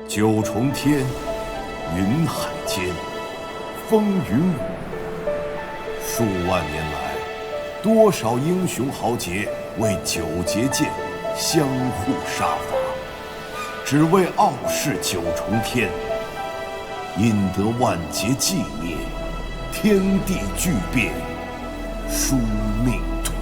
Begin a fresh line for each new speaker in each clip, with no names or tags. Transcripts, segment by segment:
九重天，云海间，风云舞。数万年来，多少英雄豪杰为九节剑相互杀伐，只为傲视九重天，引得万劫寂灭，天地巨变，殊命途。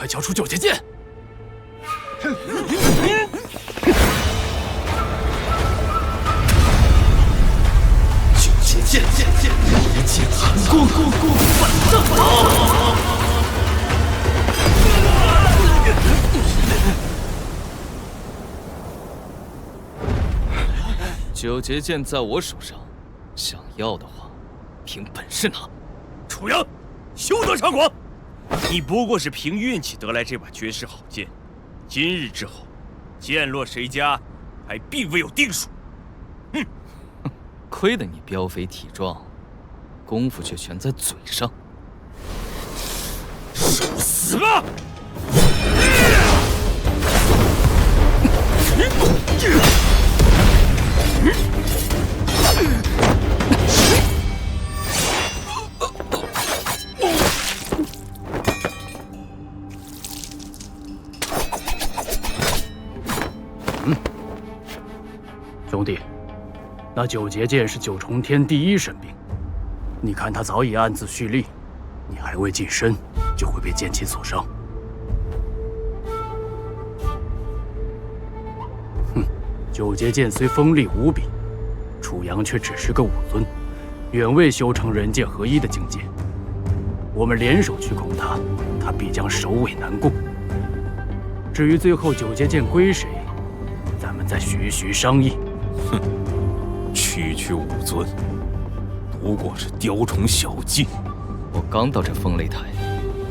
交出九节剑！九节剑，一剑寒光，反正
九节剑在我手上，想要的话，凭本事拿。
楚阳，休得猖狂！你不过是凭运气得来这把绝世好剑，今日之后，剑落谁家，还并未有定数。
哼，亏得你膘肥体壮，功夫却全在嘴上。
受死吧！
兄弟，那九节剑是九重天第一神兵，你看他早已暗自蓄力，你还未近身，就会被剑气所伤。哼，九节剑虽锋利无比，楚阳却只是个武尊，远未修成人剑合一的境界。我们联手去攻他，他必将首尾难攻。至于最后九节剑归谁，咱们再徐徐商议。
哼，区武尊，不过是雕虫小技。
我刚到这风擂台，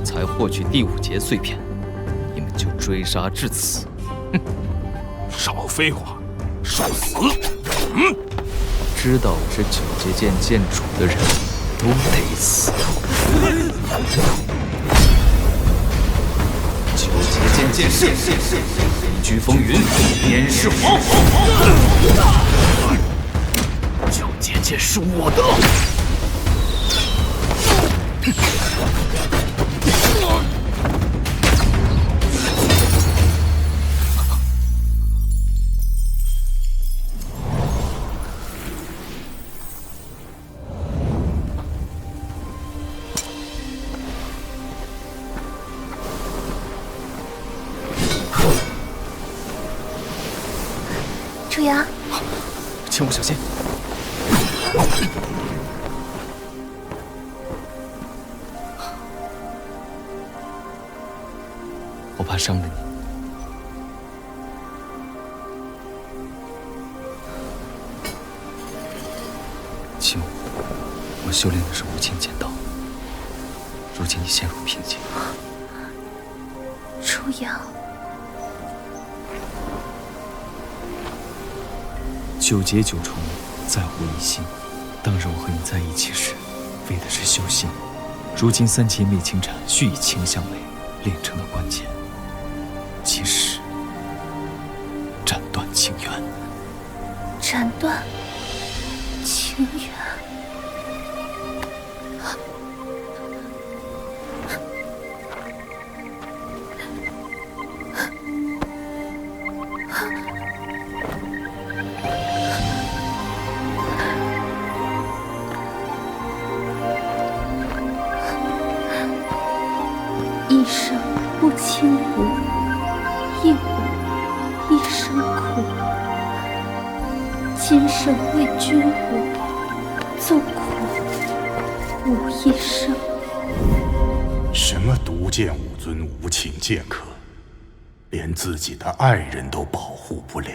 才获取第5节碎片，你们就追杀至此。哼，
少废话，受死！
知道我是九节剑剑主的人，都得死。九节剑剑士，一居风云，免世惶惶。
九节剑是我的。
不小心。我怕伤了你。秦武，我修炼的是无情剑道，如今你陷入瓶颈。
初阳，
九劫九重，在乎一心。当日我和你在一起时，为的是修心。如今三劫灭情斩，须以情相为，炼成的关键，即是斩断情缘。
斩断情缘。一生不轻无，一无一生苦。今生为君无，纵苦无一生。
什么独见武尊无情剑客，连自己的爱人都保护不了。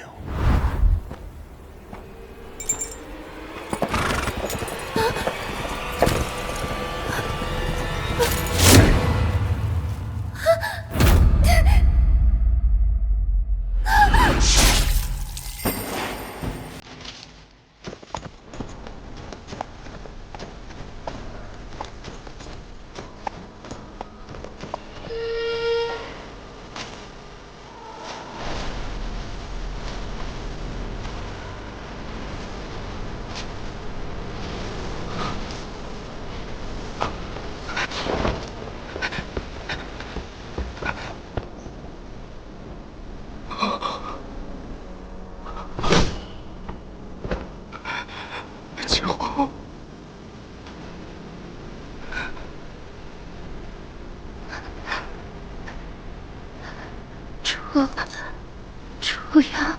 初阳，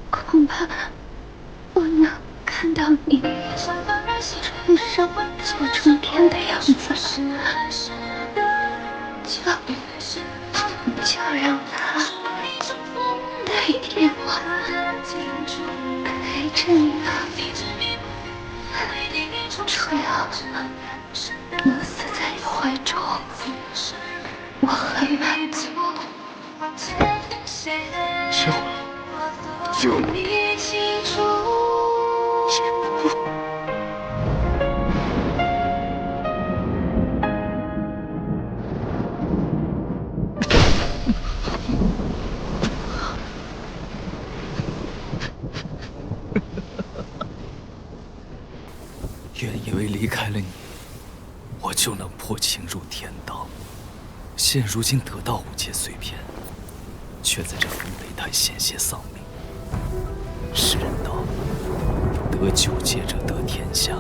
恐怕不能看到你身上九重天的样子，就让他代替我陪着你吧。初阳，我死在你怀中，我很满足。
救
原以为离开了你，我就能破情入天道，现如今得到五劫碎片，却在这风雷台险些丧命。世人道，得九劫者得天下，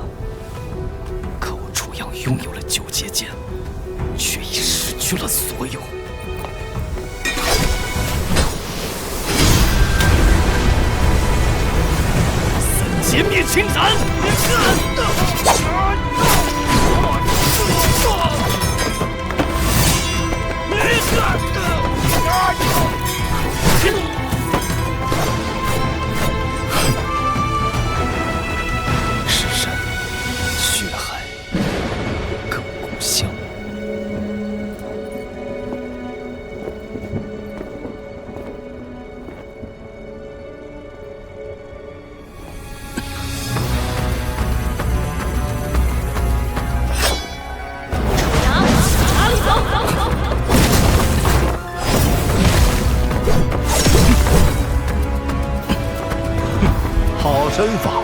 可我初阳拥有了九劫剑，却已失去了所有。三劫灭情斩！是山血海，亘古香。
好身法，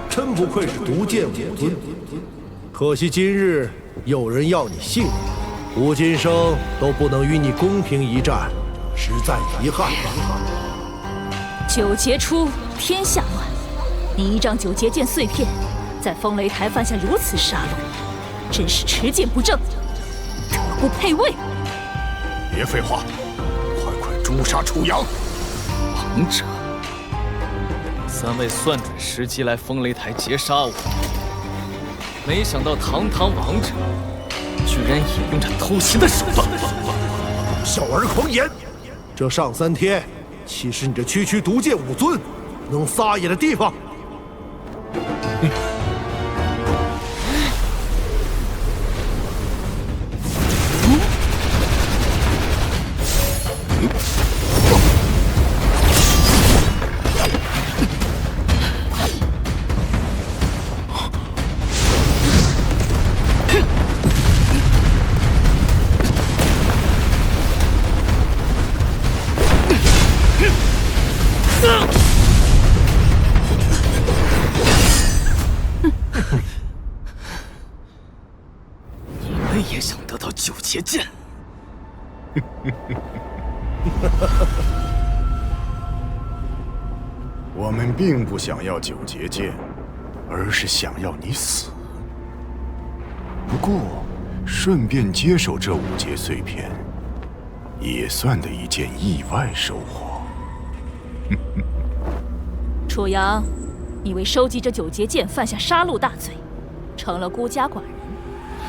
真不愧是独见武尊。可惜今日有人要你性命，吾今生都不能与你公平一战，实在遗憾。
九劫出，天下乱。你一仗九劫剑碎片，在风雷台犯下如此杀戮，真是持剑不正，德不配位。
别废话，快诛杀初阳！
王者，三位算准时机来风雷台劫杀我，没想到堂堂王者居然也用这偷袭的手段。
小儿狂言！这上3天，岂是你这区区毒剑武尊能撒野的地方？
也想得到九节剑？
我们并不想要九节剑，而是想要你死。不过，顺便接手这5节碎片，也算得一件意外收获。
楚阳，你为收集这9节剑犯下杀戮大罪，成了孤家寡人。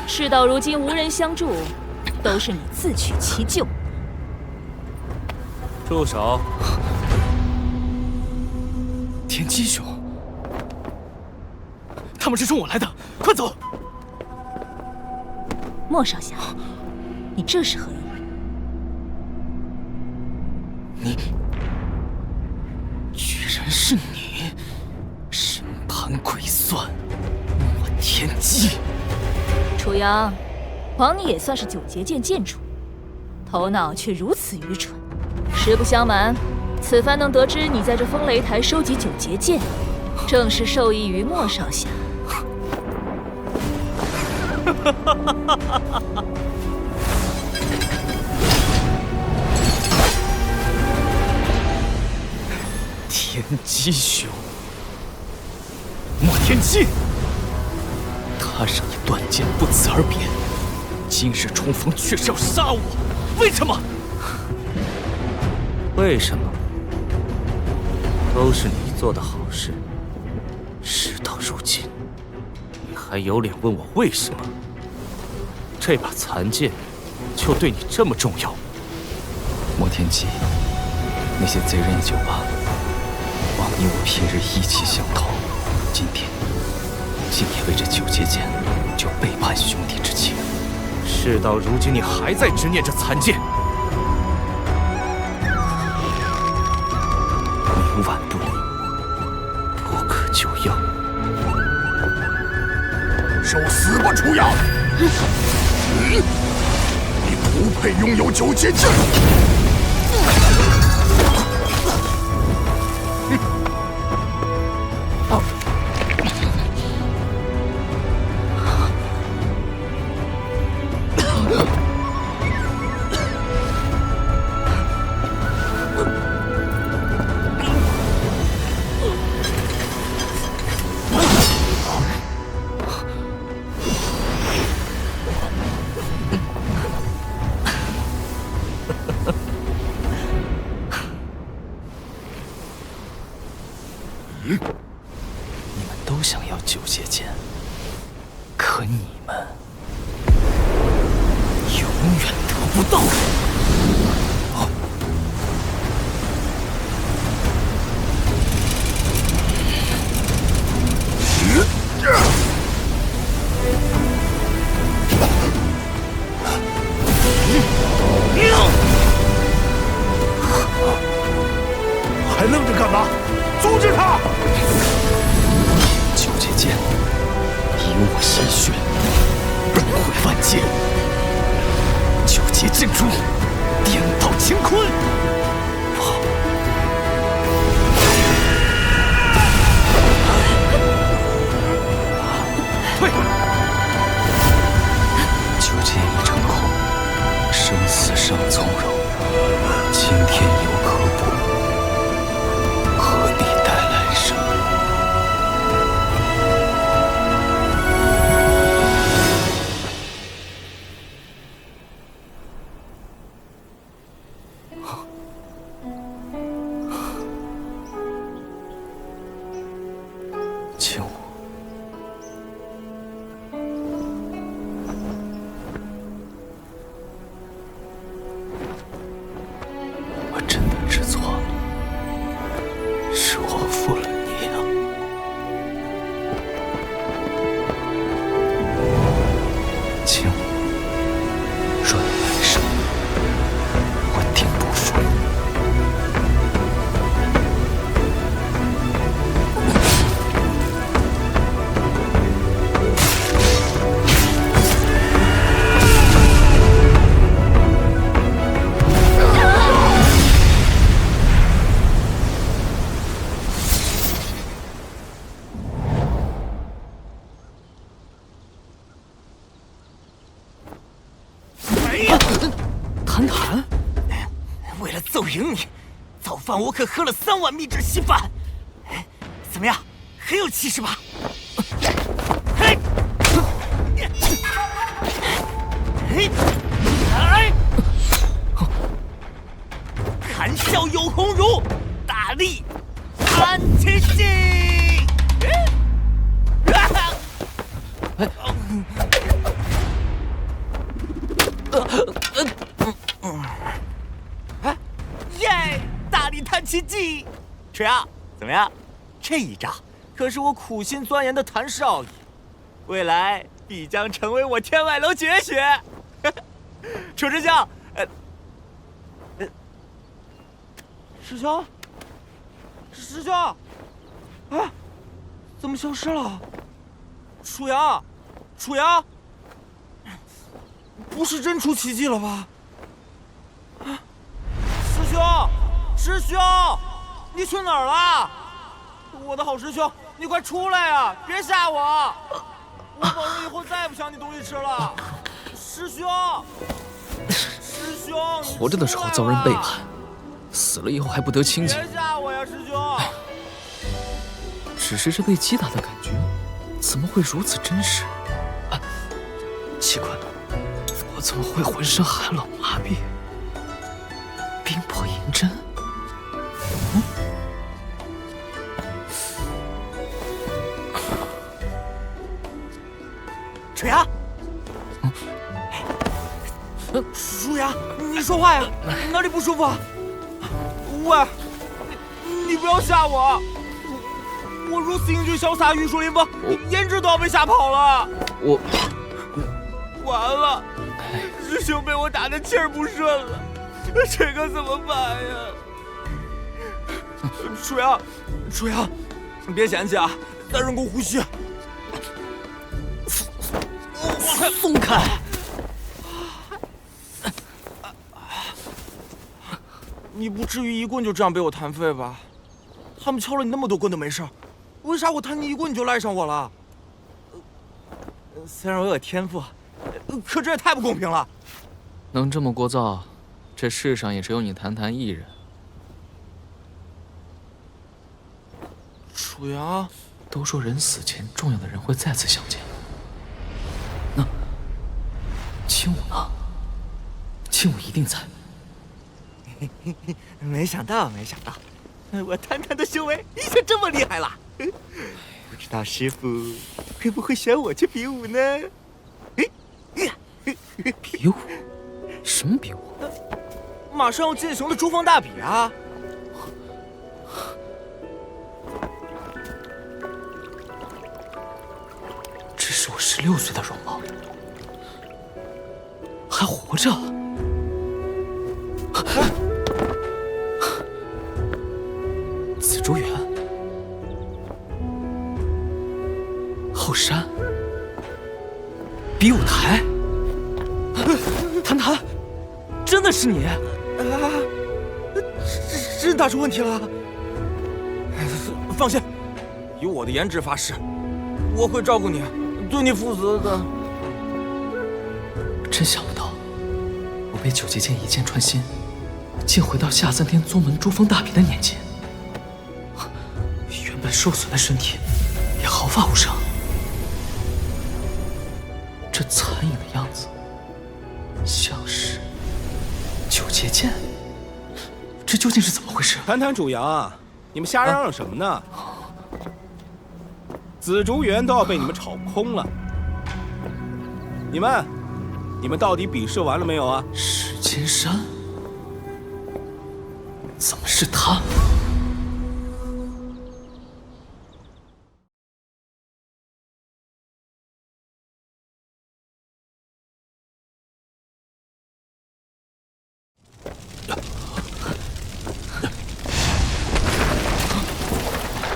事到如今无人相助，都是你自取其咎。
住手！
天机兄，他们是冲我来的，快走！
莫少侠，你这是何意？
你居然是你！身盘鬼算，莫天机！
楚阳，枉你也算是9节剑剑主，头脑却如此愚蠢。实不相瞒，此番能得知你在这风雷台收集9节剑，正是受益于莫少侠。
天机兄，莫天机，他让你断剑不辞而别，今日重逢却是要杀我，为什么？
为什么？都是你做的好事。事到如今，你还有脸问我为什么？这把残剑就对你这么重要？
莫天机，那些贼人也就罢了，枉你我平日意气相投，今天为这9节剑就背叛兄弟之情。
事到如今，你还在执念这残剑？
明晚不离，不可救药。
受死吧，楚阳！你不配拥有9节剑！
你们都想要9节剑，可你们永远得不到。
还愣着干嘛？阻止他
！9节剑以我鲜血，崩毁万劫。9节剑出！青武，我真的知错了，是我负了你啊！青武，若有来生，我定不负你。谭谭，
为了揍赢你，早饭我可喝了3碗秘制稀饭。怎么样，很有气势吧？嘿，谈笑有鸿儒，大力安其心。耶！大力探奇迹，锤啊，怎么样？这一招可是我苦心钻研的谭少爷，未来必将成为我天外楼绝学。楚师兄，师兄，师兄，啊，怎么消失了？楚阳，楚阳，不是真出奇迹了吧？啊，师兄，师兄，你去哪儿了？我的好师兄，你快出来呀！别吓我！我保证以后再也不想你东西吃了。师兄，师兄，
活着的时候遭人背叛，死了以后还不得清净。
别吓我呀，师兄！
只是这被击打的感觉，怎么会如此真实？啊，奇怪，我怎么会浑身寒冷麻痹？冰魄银针？
水阳，舒阳，你说话呀，哪里不舒服啊？喂，你不要吓我！我如此英俊潇洒、玉树临风，胭脂都要被吓跑了。完了，师兄被我打得气儿不顺了，这可怎么办呀？舒阳，舒阳，别嫌弃啊，再人工呼吸。
松开！
你不至于一棍就这样被我弹废吧？他们敲了你那么多棍都没事，为啥我弹你一棍你就赖上我了？虽然我有天赋，可这也太不公平了。
能这么聒噪，这世上也只有你谭谭一人。
楚阳，
都说人死前重要的人会再次相见。那青武呢？青武一定在。
没想到，我谭谭的修为已经这么厉害了。不知道师傅会不会选我去比武呢？
比武？什么比武？
马上要进行的珠峰大比啊！
这是我16岁的容貌，还活着。紫竹园，后山，比武台，谭谭，真的是你！
真打出问题了。放心，以我的颜值发誓，我会照顾你，对你负责的。
真想不到，我被九节剑一剑穿心，竟回到下3天宗门珠峰大比的年纪。原本受损的身体也毫发无伤，这残影的样子，像是九节剑。这究竟是怎么回事？
谭谭主阳，你们瞎嚷嚷什么呢？
紫竹园都要被你们炒空了。你们到底比试完了没有啊？
石千山？怎么是他？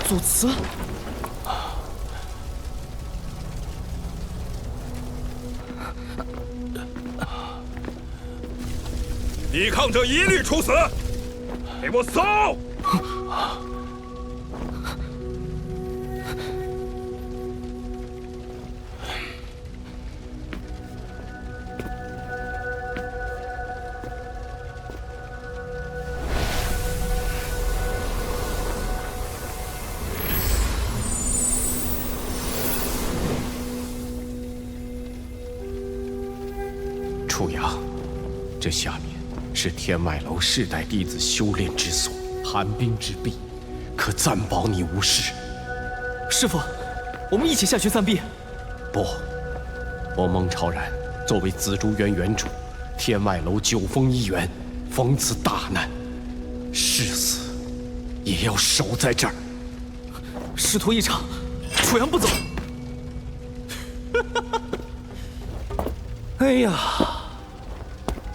祖慈。
抵抗者一律处死！给我搜！
楚阳，这下面是天外楼世代弟子修炼之所，寒冰之壁，可暂保你无事。
师傅，我们一起下去暂避。
不，我孟超然作为紫竹园园主，天外楼九峰一员，逢此大难，誓死也要守在这儿。
师徒一场，楚阳不走。
哎呀，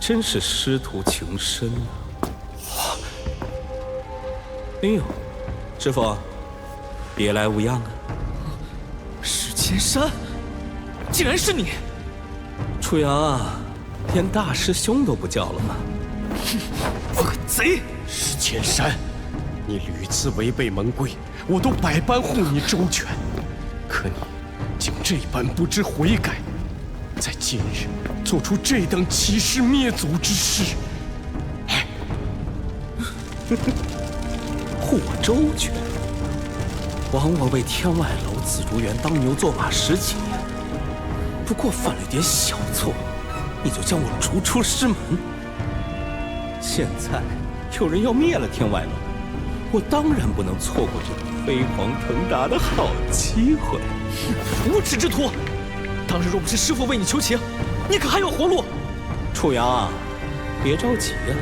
真是师徒情深啊！哎呦，师傅，别来无恙啊！
石千山，竟然是你！
楚阳啊，连大师兄都不叫了吗？
恶贼！
石千山，你屡次违背门规，我都百般护你周全，可你竟这般不知悔改，在今日做出这等欺师灭祖之事，
护我周全，枉我为天外楼紫竹园当牛做马10几年，不过犯了点小错，你就将我逐出师门。现在有人要灭了天外楼，我当然不能错过这个飞黄腾达的好机会。
无耻之徒！当日若不是师父为你求情，你可还有活路？
楚阳啊，别着急呀，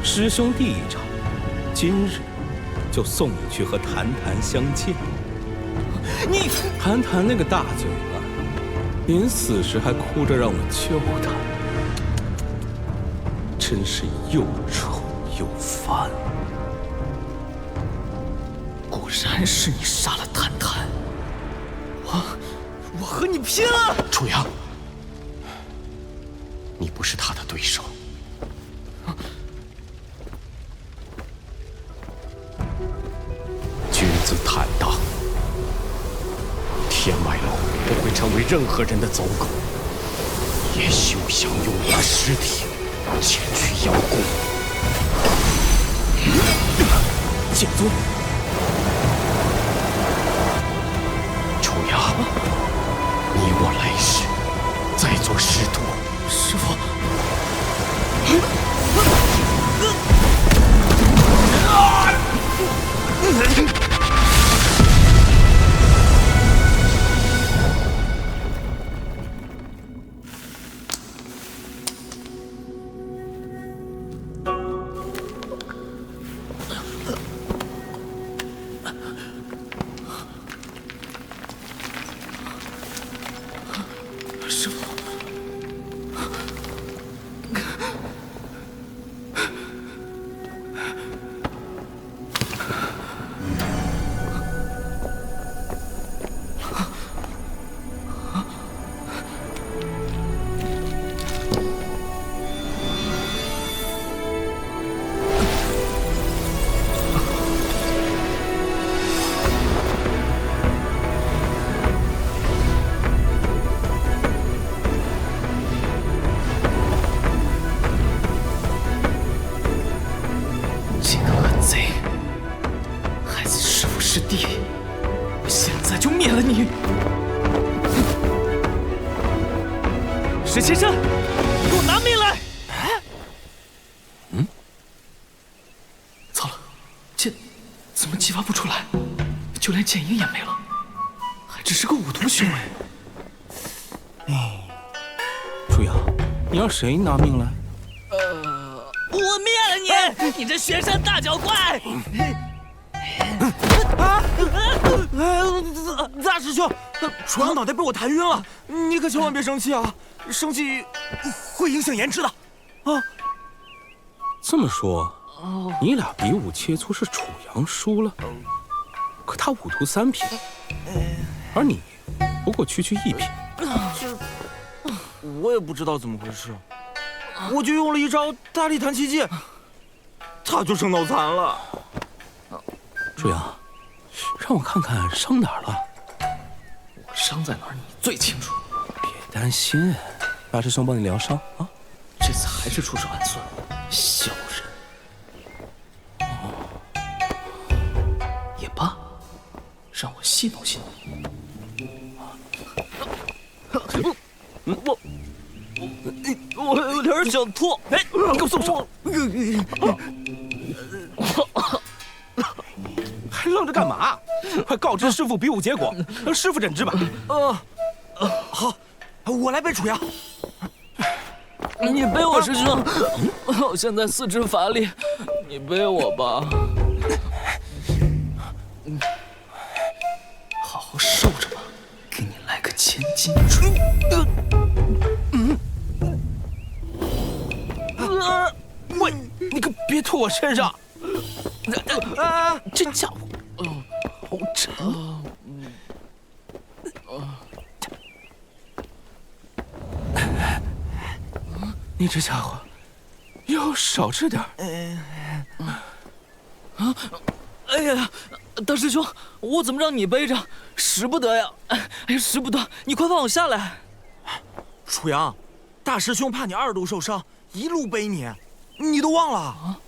师兄弟一场，今日就送你去和谭谭相见。
你
谭谭那个大嘴巴，临死时还哭着让我救他，真是又臭又烦。
果然是你杀了谭谭，我和你拼了！
楚阳，你不是他的对手。君子坦荡，天外楼不会成为任何人的走狗，也休想用我的尸体前去邀功。
剑宗，
楚阳，你我来世再做师徒。
师父。师父。石先生，给我拿命来！糟了，剑怎么激发不出来？就连剑影也没了。只是个五毒兄哎。
楚阳，你让谁拿命来？
我灭了你！你这雪山大脚怪！
大师兄，楚阳脑袋被我弹晕了，你可千万别生气啊！生气会影响延迟的。啊，
这么说，你俩比武切磋是楚阳输了，可他5毒3品，而你不过区1品。
我也不知道怎么回事，我就用了一招大力弹气剑，他就生脑残了。
楚阳，让我看看伤哪儿了。
我伤在哪儿，你最清楚。
别担心，大师兄帮你疗伤啊。
这次还是出手暗算，小人。也罢，让我戏弄戏弄你。我有点想吐。哎，你给我松手！
还愣着干嘛？快告知师傅比武结果，让师傅诊治吧。
好，我来背楚阳。
你背我，师兄。我现在四肢乏力，你背我吧。好好受着吧，给你来个千斤锤。
喂，你可别吐我身上！这家伙，好沉。你这家伙，要少吃点。
哎呀，大师兄，我怎么让你背着？使不得呀！哎呀，使不得！你快放我下来。
楚阳，大师兄怕你2毒受伤，一路背你，你都忘了啊？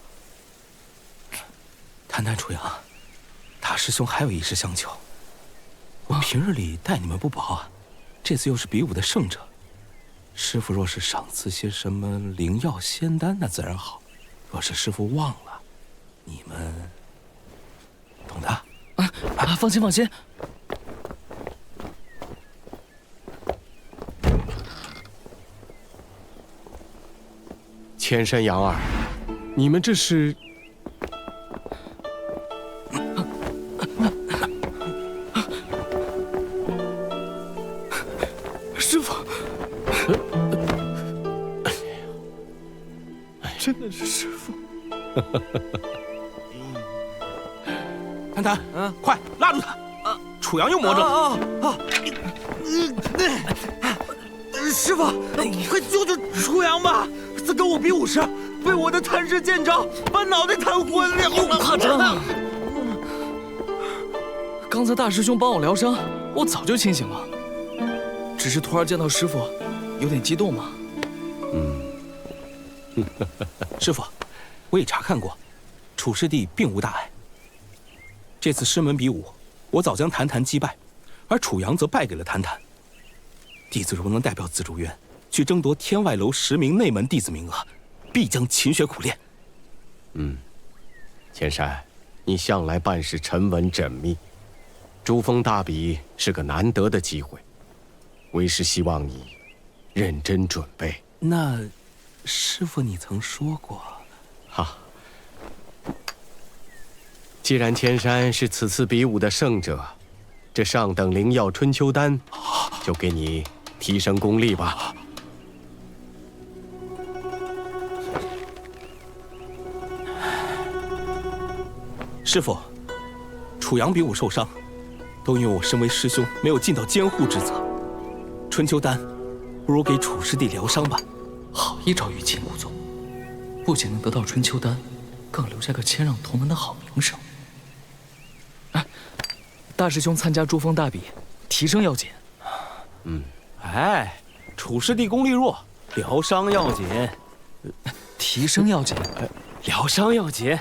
谈谈楚阳，大师兄还有一事相求。我平日里待你们不薄啊，这次又是比武的胜者，师傅若是赏赐些什么灵药仙丹，那自然好；若是师傅忘了，你们懂的。
放心放心。
千山杨二，你们这是？
师傅，
真的是师傅。
谈谈，快拉住他！楚阳又魔怔。
师傅，快救救楚阳吧！他跟我比武时，被我的弹石剑招把脑袋弹昏了。
又怕针？刚才大师兄帮我疗伤，我早就清醒了，只是突然见到师傅，有点激动嘛。
师傅，我也查看过，楚师弟并无大碍。这次师门比武，我早将谭谭击败，而楚阳则败给了谭谭。弟子如能代表紫竹院去争夺天外楼10名内门弟子名额，必将勤学苦练。
千山，你向来办事沉稳缜密，珠峰大比是个难得的机会，为师希望你认真准备。
那师傅你曾说过，
既然千山是此次比武的胜者，这上等灵药春秋丹就给你提升功力吧。
师傅，楚阳比武受伤，都因为我身为师兄没有尽到监护之责。春秋丹，不如给楚师弟疗伤吧。
好一招欲擒故纵，不仅能得到春秋丹，更留下个谦让同门的好名声。大师兄参加珠峰大比，提升要紧。
楚师弟功力弱，疗伤要紧。
提升要紧，
疗伤要紧。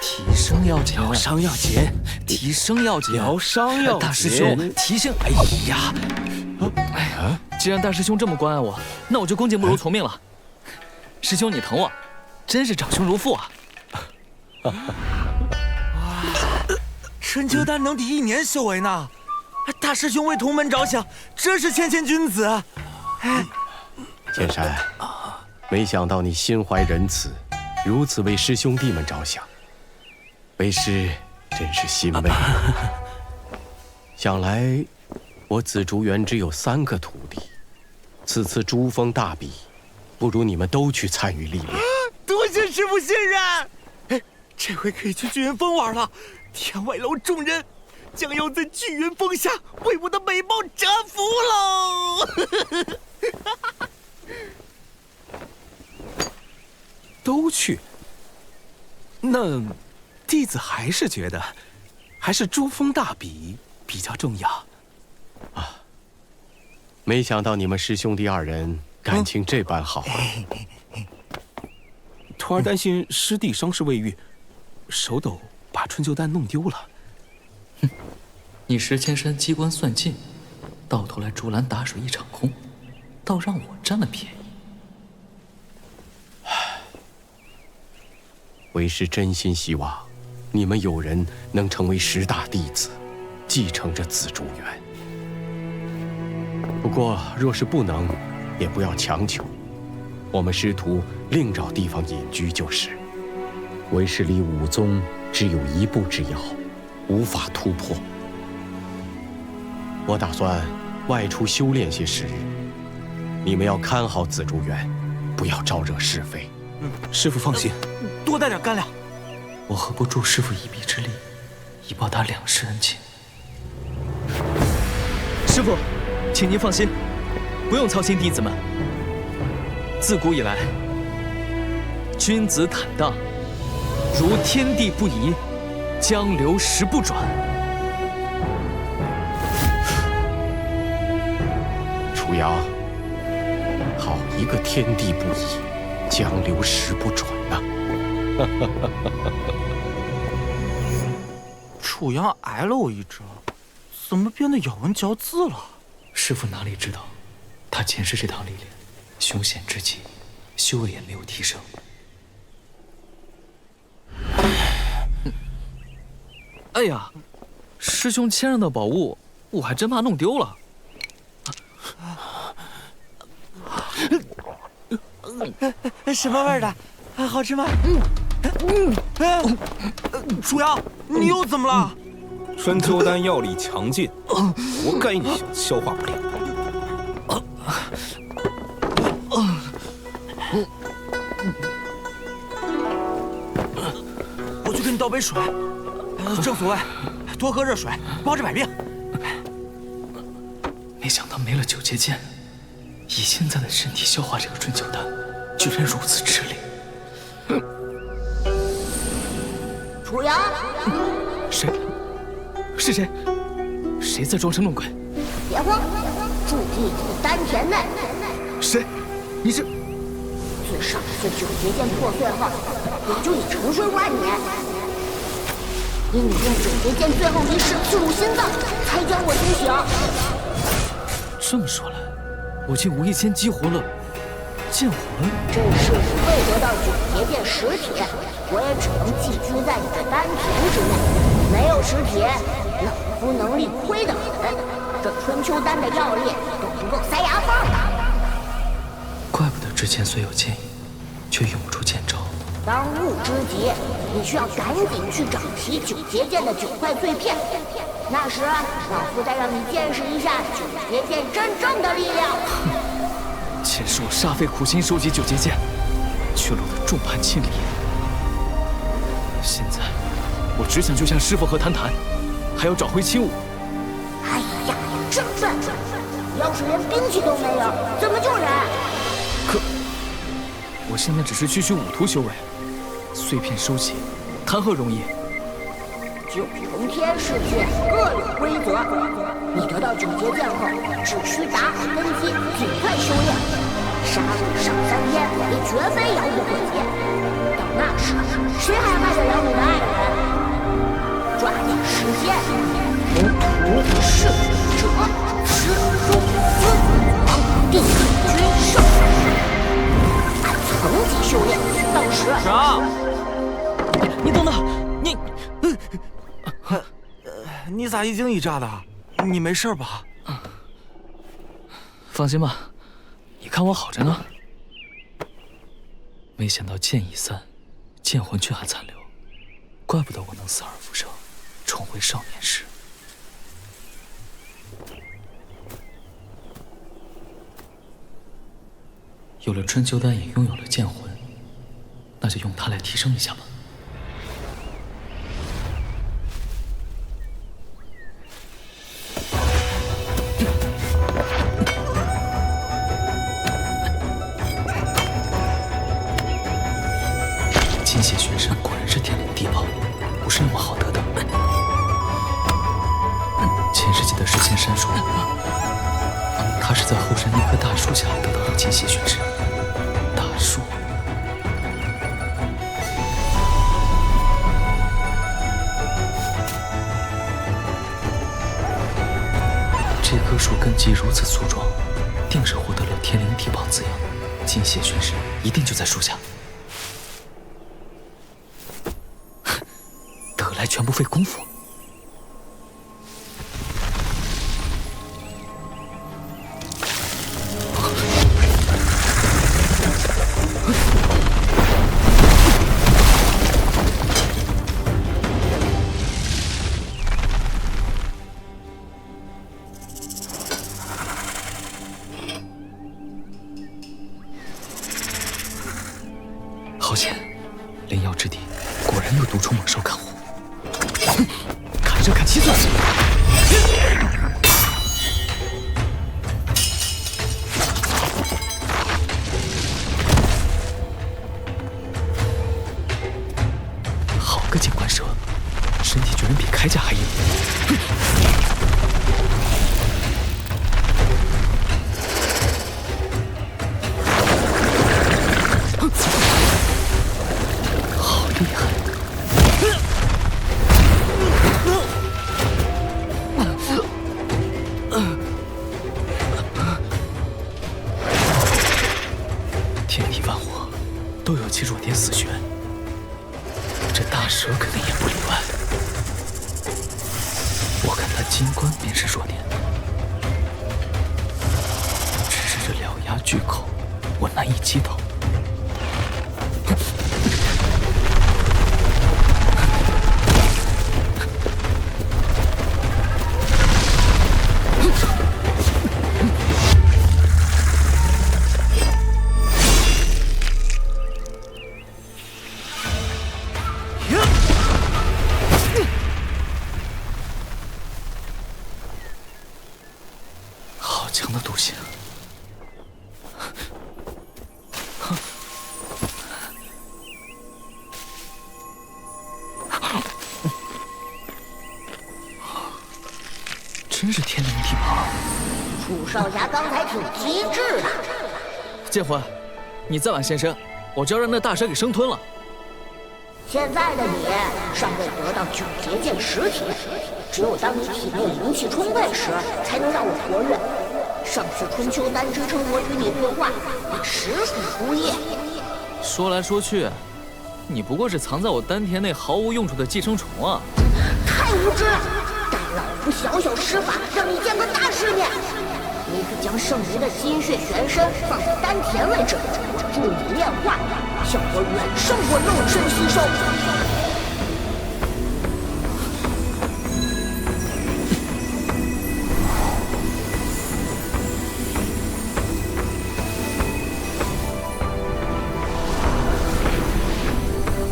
提升要紧，
疗伤要紧。
提升要紧，
疗伤要紧。
大师兄，提升！哎呀，既然大师兄这么关爱我，那我就恭敬不如从命了。师兄，你疼我，真是长兄如父啊！
春秋丹能抵1年修为呢，大师兄为同门着想，真是谦谦君子。
剑山，没想到你心怀仁慈，如此为师兄弟们着想，为师真是欣慰。想来我紫竹园只有3个徒弟，此次珠峰大比，不如你们都去参与历练。
多谢师父信任。这回可以去聚云峰玩了。天外楼众人将要在聚云峰下为我的美貌折服喽！
都去？那弟子还是觉得，还是珠峰大比比较重要。
没想到你们师兄弟2人感情这般好啊！
徒儿担心师弟伤势未愈，手抖把春秋丹弄丢了。
你石千山机关算尽，到头来竹篮打水一场空，倒让我占了便宜。
为师真心希望你们有人能成为10大弟子，继承这紫竹园。不过若是不能，也不要强求，我们师徒另找地方隐居就是。为师离武宗只有1步之遥，无法突破。我打算外出修炼些时日，你们要看好紫竹园，不要招惹是非。
师父放心，
多带点干粮。
我何不助师父一臂之力，以报答2世恩情？
师父，请您放心，不用操心弟子们。自古以来，君子坦荡，如天地不移，江流石不转。
楚阳，好一个天地不移，江流石不转呐！
楚阳挨了我一招，怎么变得咬文嚼字了？
师父哪里知道，他前世这趟历练凶险至极，修为也没有提升。
哎呀，师兄谦让的宝物，我还真怕弄丢了。
什么味儿的？好吃吗？楚阳，你又怎么了？
春秋丹药力强劲，活该你消化不良。
我去给你倒杯水。正所谓，多喝热水，包治百病。
没想到没了9节剑，以现在的身体消化这个春秋丹，居然如此吃力。
楚阳，
谁？是谁？谁在装神弄鬼？
别慌，注意你的丹田内。
谁？你是？
自上次9节剑破碎后，我就已沉睡万年。因你用9节剑最后一式刺入心脏，才将我惊醒。
这么说来，我竟无意间激活了剑魂。
这是你未得到9节剑实体，我也只能寄居在你的丹田之内。没有实体，老夫能力亏得很，这春秋丹的药力都不够塞牙缝的。
怪不得之前虽有剑意，却用不出剑招。
当务之急，你需要赶紧去找齐9节剑的9块碎片。那时，老夫再让你见识一下9节剑真正的力量。
前世我煞费苦心收集9节剑，却落得众叛亲离。现在，我只想救下师父和谈谈，还要找回轻舞。
哎呀，真笨！要是连兵器都没有，怎么救人？
可，我现在只是区区5徒修为，碎片收集，谈何容易？
九重天世界各有规则，你得到9节剑后，只需打好根基，尽快修炼。杀戮上3天，也绝非遥不可及。到那时，谁还害得了你的爱人？抓紧时间，从徒是者，始终自王，定军胜。按层级修炼，到时。
啥？
你等等，你。
你咋一惊一乍的？你没事吧？
放心吧，你看我好着呢。没想到剑已散，剑魂却还残留，怪不得我能死而复生，重回少年时。有了春秋丹，也拥有了剑魂，那就用它来提升一下吧。金血玄参果然是天灵地宝，不是那么好得的。前世记得是剑山树，他是在后山一棵大树下得到的金血玄参。大树，这棵树根基如此粗壮，定是获得了天灵地宝滋养。金血玄参一定就在树下。得来全不费功夫。好险，灵药之地果然有毒虫猛兽看护。砍这砍七寸。好个景观蛇，身体居然比铠甲还硬。好厉害！天地万物都有其弱点死穴，这大蛇肯定也不例外。我看他金冠便是弱点，只是这獠牙巨口，我难以击倒。好强的毒性！真是天灵地宝。
楚少侠刚才挺机智的。
剑魂，你再晚现身，我就要让那大蛇给生吞了。
现在的你尚未得到九节剑实体，只有当你体内灵气充沛时，才能让我活跃。上次春秋丹支撑我与你对话，也实属不易。
说来说去，你不过是藏在我丹田内毫无用处的寄生虫啊！
太无知了！待老夫小小施法，让你见个大世面。你可将剩余的金血玄参放在丹田位置，我助你炼化，效果远胜过肉身吸收。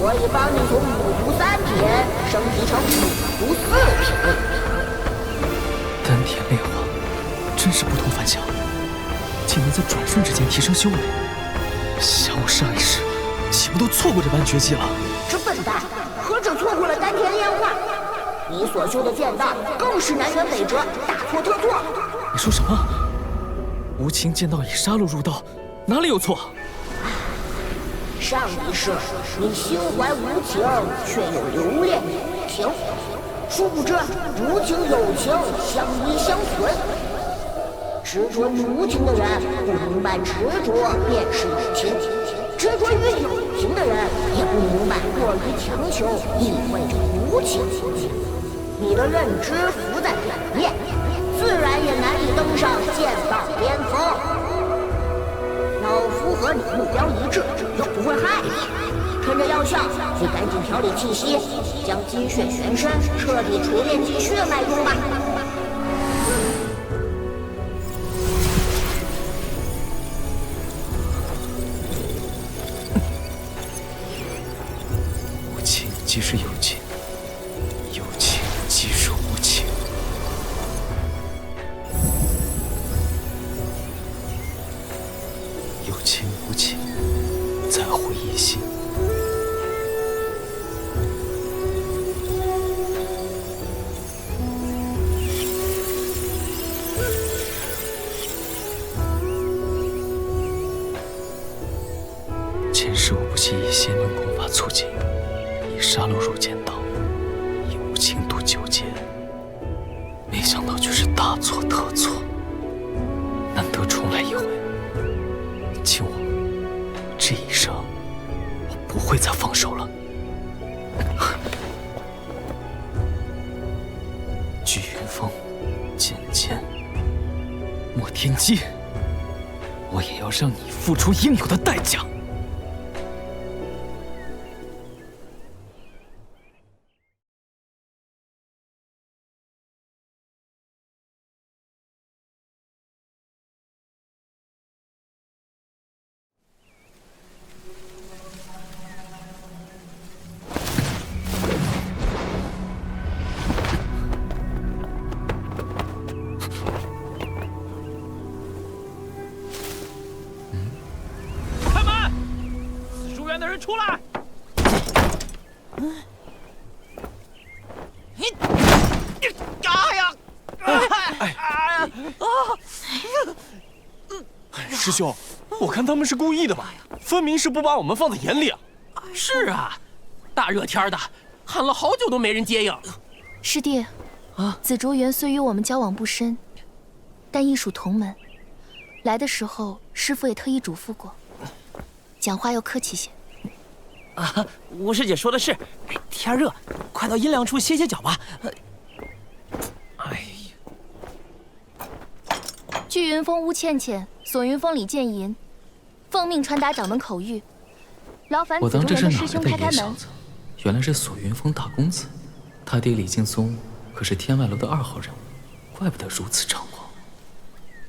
我已帮你从五毒3品升级成五毒4品。
丹田炼化，真是不同凡响，竟能在转瞬之间提升修为。想我上一世，岂不都错过这般绝技了？
这笨蛋，何止错过了丹田炼化，你所修的剑道更是南辕北辙，大错特错。
你说什么？无情剑道以杀戮入道，哪里有错？
上一世你心怀无情，却又留恋有情，殊不知无情有情相依相随。执着于无情的人不明白执着便是有情，执着于有情的人也不明白过于强求意味着无情。你的认知浮在表面，去赶紧调理气息，将精血全身彻底除练进血脉中吧。
无情即是有情，有情即是无情。有情无情，在乎一心。前世我不惜以邪门功法促进，以杀戮入剑道，以无情渡九劫，没想到却是大错特错。难得重来一回，请我这一生，我不会再放手了。聚云峰、剑剑、莫天机，我也要让你付出应有的代价。
的人出来！你哎呀！
师兄，我看他们是故意的吧？分明是不把我们放在眼里啊！
是啊，大热天的，喊了好久都没人接应。
师弟，紫竹园虽与我们交往不深，但亦属同门。来的时候，师父也特意嘱咐过，讲话要客气些。
吴师姐说的是，天热，快到阴凉处歇歇脚吧。哎
呀！聚云峰乌倩倩，锁云峰李剑银，奉命传达掌门口谕，劳烦紫竹园的师兄开门。
原来是锁云峰大公子，他爹李劲松可是天外楼的2号人物，怪不得如此张狂。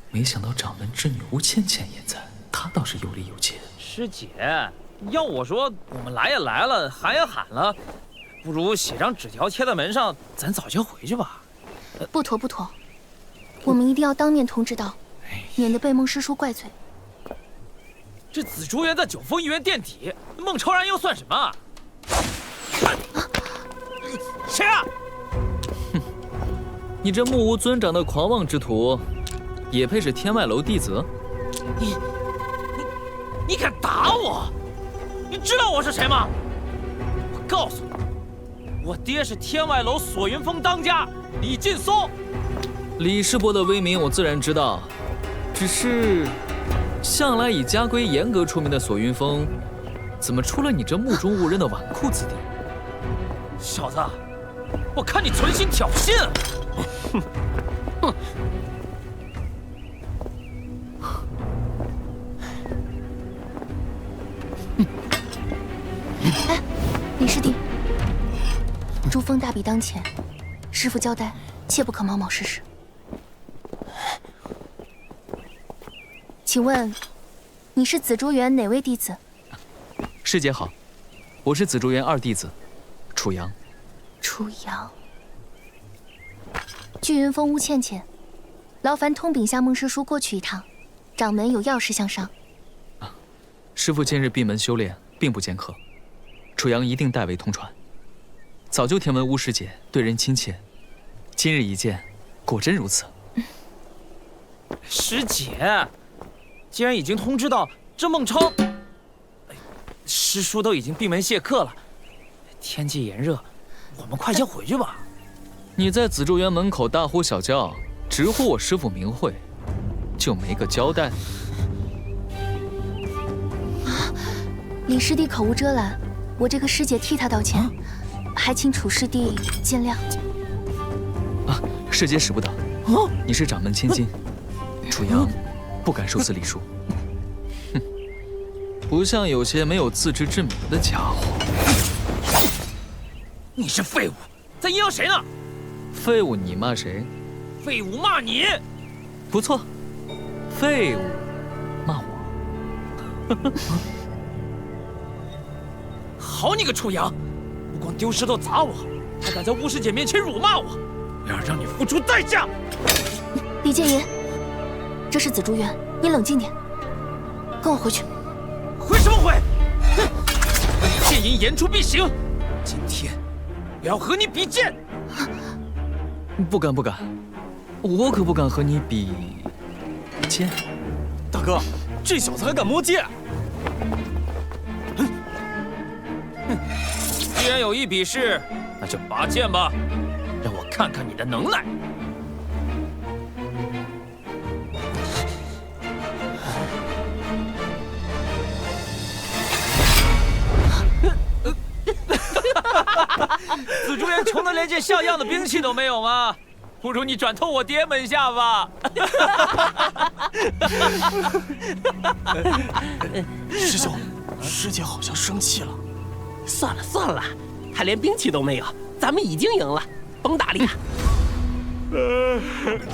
没想到掌门之女吴倩倩也在，她倒是有理有节。
师姐，要我说，我们来也来了，喊也喊了，不如写张纸条贴在门上，咱早些回去吧。
不妥不妥，我们一定要当面通知到，免得被孟师叔怪罪。
这紫竹园在九峰一元殿底，孟超然又算什么？谁啊？
哼，你这目无尊长的狂妄之徒，也配是天外楼弟子？
你敢打我？你知道我是谁吗？我告诉你，我爹是天外楼锁云峰当家李劲松。
李师伯的威名我自然知道，只是向来以家规严格出名的锁云峰，怎么出了你这目中无人的纨绔子弟？
小子，我看你存心挑衅！哼！
哎，李师弟，珠峰大比当前，师父交代，切不可冒冒失失。请问，你是紫竹园哪位弟子？
师姐好，我是紫竹园2弟子，楚阳。
楚阳，聚云峰乌倩倩，劳烦通禀下孟师叔过去一趟，掌门有要事相商。
师父今日闭门修炼，并不见客，楚阳一定代为通传。早就听闻乌师姐对人亲切，今日一见，果真如此。
师姐，既然已经通知到，这孟超，师叔都已经闭门谢客了，天气炎热，我们快些回去吧。
你在紫竹园门口大呼小叫，直呼我师父名讳，就没个交代？
李师弟口无遮拦，我这个师姐替他道歉，还请楚师弟见谅。
师姐使不得，你是掌门千金，楚阳不敢受此礼数。哼，不像有些没有自知之明的家伙。你是废物，在阴阳谁呢？
废物，你骂谁？
废物骂你。
不错，废物骂我。
好你个楚阳，不光丢石头砸我，还敢在巫师姐面前辱骂我，我要让你付出代价！
李建银，这是紫竹园，你冷静点，跟我回去。
回什么回？哼！剑银言出必行，今天我要和你比剑。
不敢不敢，我可不敢和你比剑。
大哥，这小子还敢摸剑？
既然有意比试，那就拔剑吧，让我看看你的能耐。紫竹园穷得连件像样的兵器都没有吗？不如你转投我爹门下吧。
师兄，师姐好像生气了。
算了算了，他连兵器都没有，咱们已经赢了，甭打理他。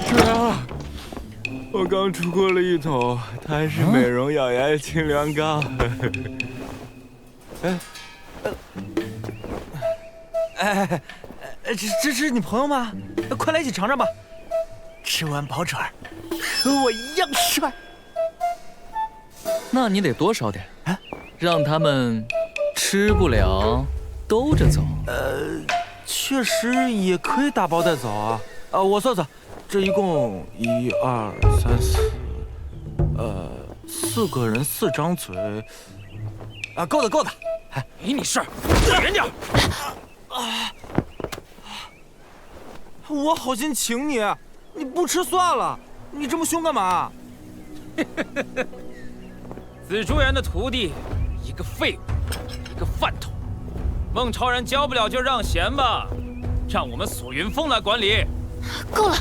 楚阳，我刚出过了一桶台式美容养颜清凉膏。这是你朋友吗？快来一起尝尝吧。吃完饱准儿，和我一样帅。
那你得多烧点，让他们吃不了兜着走。
确实也可以打包带走啊。我算算，这一共1、2、3、4，4个人4张嘴。够的够的。
没你事儿，远点。
我好心请你，你不吃算了。你这么凶干嘛？
紫竹园的徒弟，一个废物，一个饭桶。孟超然教不了就让贤吧，让我们锁云峰来管理。
够了，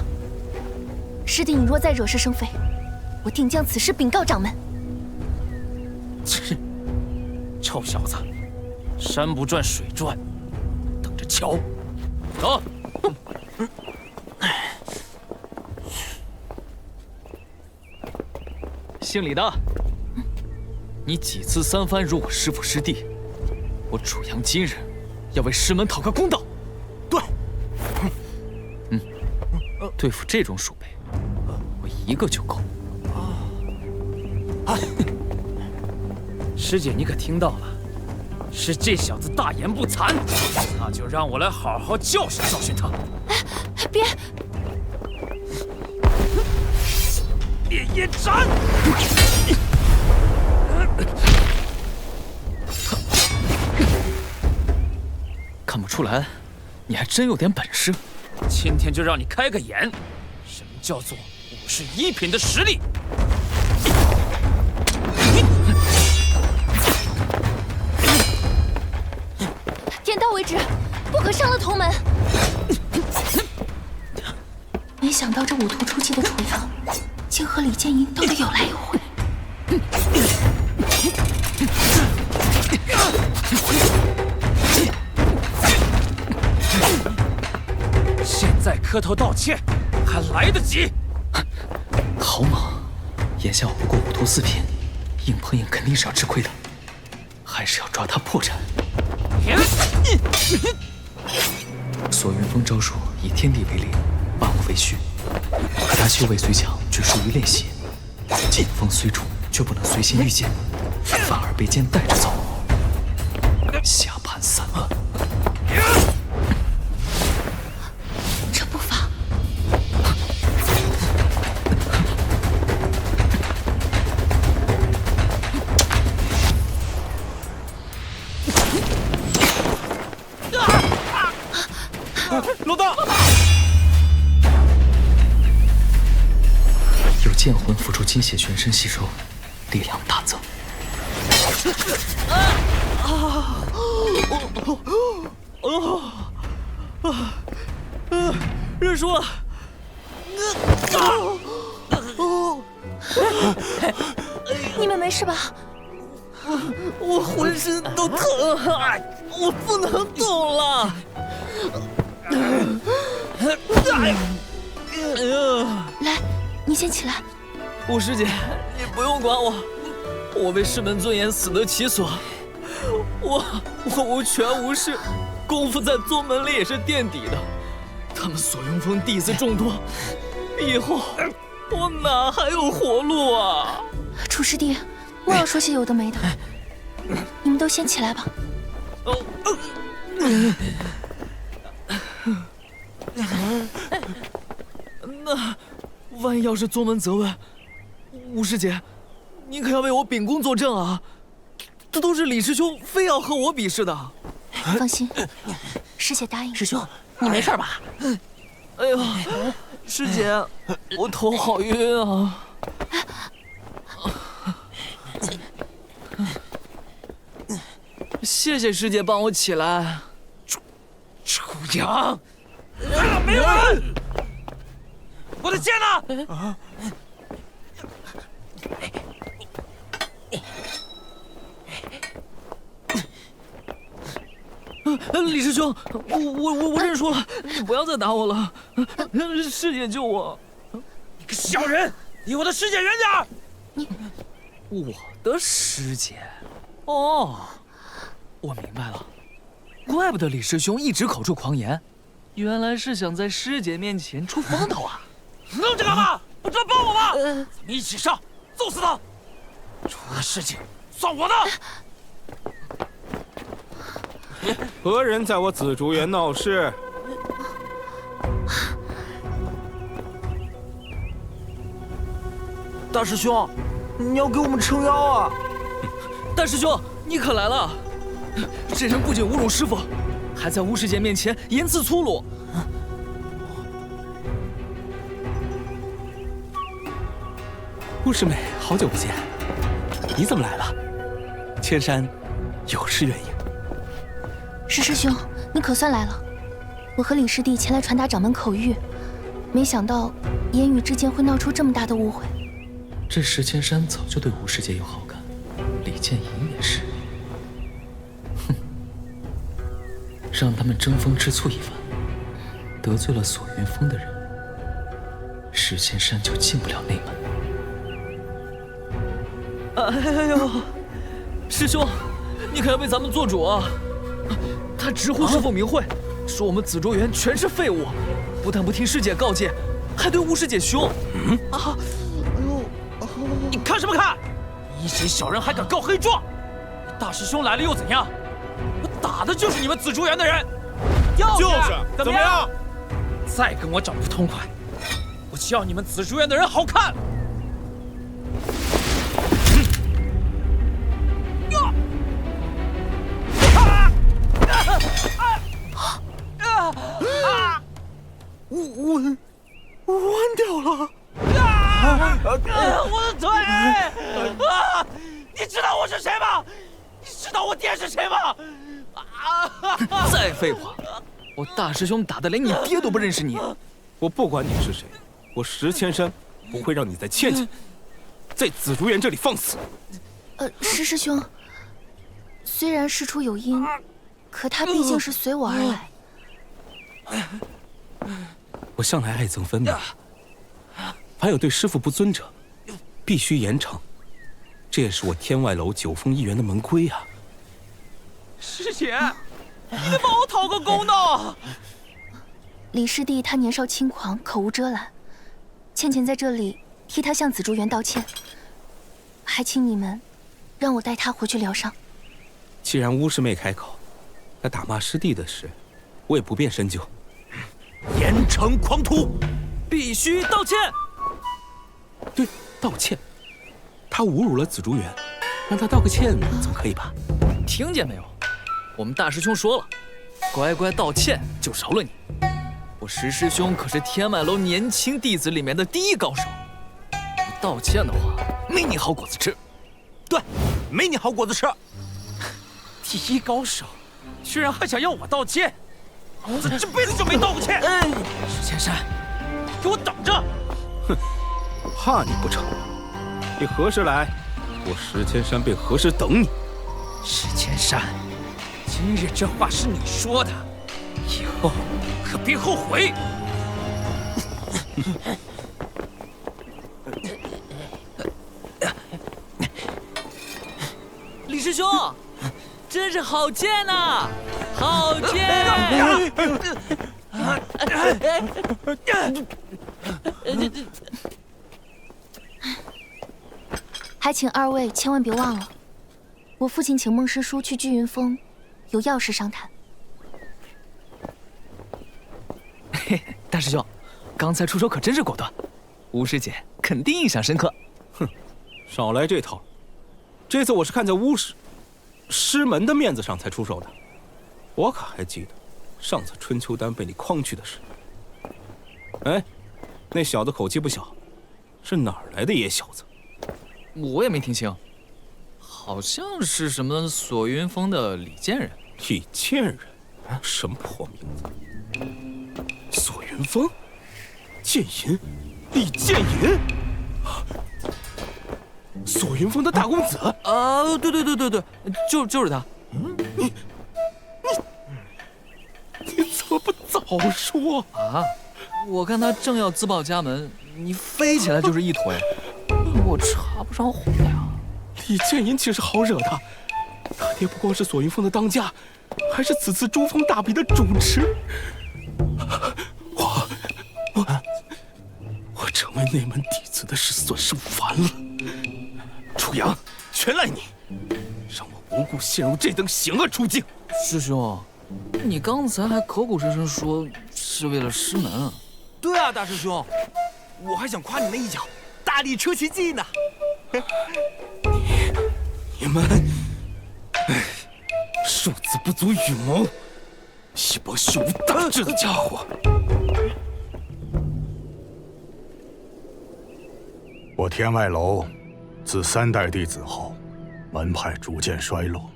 师弟，你若再惹是生非，我定将此事禀告掌门。
切，臭小子，山不转水转，等着瞧。走。
姓李的，你几次三番辱我师父师弟，我楚阳今日要为师门讨个公道。
对，
对付这种鼠辈，我一个就够。
师姐，你可听到了？是这小子大言不惭，那就让我来好好教训教训他。
别！
烈焰斩！
看不出来，你还真有点本事。
今天就让你开个眼，什么叫做武士一品的实力？
点到为止，不可伤了同门。没想到这武徒出击的楚阳，竟和李建银斗得有来有回。
现在磕头道歉还来得及。
好猛！眼下我不过武徒4品，硬碰硬肯定是要吃亏的，还是要抓他破绽。锁云峰招数以天地为领，万物为虚，可他修为虽强，却疏于练习。劲风虽出，却不能随心御剑，反而被剑带着走，下盘散乱。
这步伐，
老大，
有剑魂辅助金血全身吸收，力量大增。
认输了。
你们没事吧？
我浑身都疼，我不能动了。
来，你先起来。
五师姐，你不用管我，我为师门尊严死得其所，我无权无势，功夫在宗门里也是垫底的。他们索云峰弟子众多，以后我哪还有活路啊？
楚师弟，莫要说些有的没的，你们都先起来吧。
那万一要是宗门责问，吴师姐，你可要为我秉公作证啊！这都是李师兄非要和我比试的。
放心，师姐答应。
师兄，你没事吧？
哎呦，师姐，我头好晕啊！谢谢师姐帮我起来。
楚阳，没有人！我的剑呢？
李师兄，我认输了，你不要再打我了。师姐救我！
你个小人，离我的师姐远点！
我的师姐？哦，我明白了，怪不得李师兄一直口出狂言，原来是想在师姐面前出风头啊！
愣着干嘛？不知道帮我吗？咱们一起上，揍死他！出了事情算我的。
何人在我紫竹园闹事？
大师兄，你要给我们撑腰啊！
大师兄，你可来了！这人不仅侮辱师傅，还在吴师姐面前言辞粗鲁。
吴师妹，好久不见，你怎么来了？千山有事原因。
石师兄，你可算来了。我和李师弟前来传达掌门口谕，没想到言语之间会闹出这么大的误会。
这石千山早就对吴师姐有好感，李建营也是。哼，让他们争风吃醋一番，得罪了索云峰的人，石千山就进不了内门。
哎呦，师兄，你可要为咱们做主啊！他直呼师父名讳，说我们紫竹园全是废物，不但不听师姐告诫，还对吴师姐凶。
你看什么看？你一群小人还敢告黑状！大师兄来了又怎样？我打的就是你们紫竹园的人。
就是怎么样？
再跟我找不痛快，我就要你们紫竹园的人好看！
我弯掉了！
我的腿！啊！你知道我是谁吗？你知道我爹是谁吗？
再废话！我大师兄打得连你爹都不认识你。
我不管你是谁，我石千山不会让你再倩倩在紫竹园这里放肆。
石师兄，虽然事出有因，可他毕竟是随我而来。
我向来爱憎分明，凡有对师父不尊者，必须严惩。这也是我天外楼九峰一元的门规啊！
师姐，你得帮我讨个公道！
李师弟他年少轻狂，口无遮拦，倩倩在这里替他向紫竹园道歉，还请你们让我带他回去疗伤。
既然巫师妹开口，那打骂师弟的事，我也不便深究。
严惩狂徒，
必须道歉。
对，道歉。他侮辱了紫竹园，让他道个歉总可以吧？
听见没有？我们大师兄说了，乖乖道歉就饶了你。我石师兄可是天外楼年轻弟子里面的第一高手，不道歉的话，没你好果子吃。
对，没你好果子吃。
第一高手，居然还想要我道歉！老子这辈子就没道过歉！石千山，给我等着！
哼，怕你不成？你何时来，我石千山便何时等你。
石千山，今日这话是你说的，
以后可别后悔。
李师兄，真是好剑呐，好剑！
还请二位千万别忘了，我父亲请孟师叔去聚云峰，有要事商谈。
嘿，大师兄，刚才出手可真是果断，巫师姐肯定印象深刻。
哼，少来这套！这次我是看在师门的面子上才出手的。我可还记得上次春秋丹被你诓去的事。哎，那小子口气不小，是哪儿来的野小子？
我也没听清，好像是什么锁云峰的李剑人。
李剑人？什么破名字？锁云峰？剑银？李剑银？锁云峰的大公子
啊！对，就是他。
你怎么不早说
啊？我看他正要自报家门，你飞起来就是一腿，我插不上火呀。
李剑银岂是好惹的？他爹不光是锁云峰的当家，还是此次珠峰大比的主持。我成为内门弟子的事算是完了。楚阳，全赖你，让我无故陷入这等险恶处境。
师兄，你刚才还口口声声说是为了师门啊？
对啊，大师兄，我还想夸你那一脚大力车骑技呢。
你们，数字不足与谋，一帮胸无大志的家伙。
我天外楼自3代弟子后，门派逐渐衰落，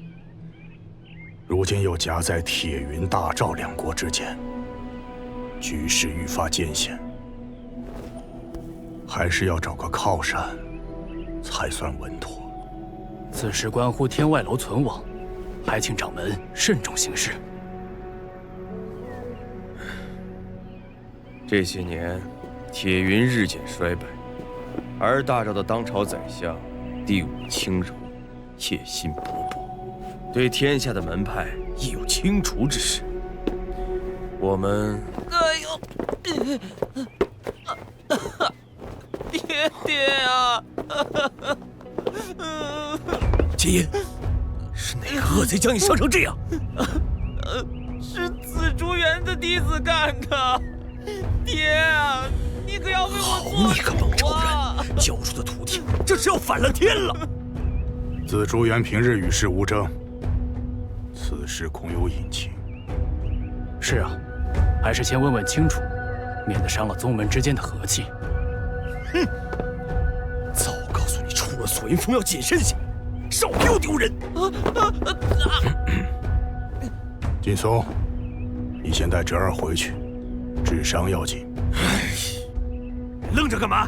如今又夹在铁云、大赵2国之间，局势愈发艰险，还是要找个靠山才算稳妥。
此事关乎天外楼存亡，还请掌门慎重行事。
这些年，铁云日渐衰败，而大赵的当朝宰相地武轻柔，野心勃勃，对天下的门派亦有清除之势。我们，
爹啊！
剑音，是哪个恶贼将你伤成这样？
是紫竹园的弟子干的。爹啊，你可要为我做主啊！
好你个孟超然，教出的徒弟，这是要反了天了！
紫竹园平日与世无争，此事恐有隐情。
是啊，还是先问问清楚，免得伤了宗门之间的和气。
哼！早告诉你，出了锁云峰要谨慎些，少给我丢人！
劲松，你先带侄儿回去，治伤要紧。
愣着干嘛？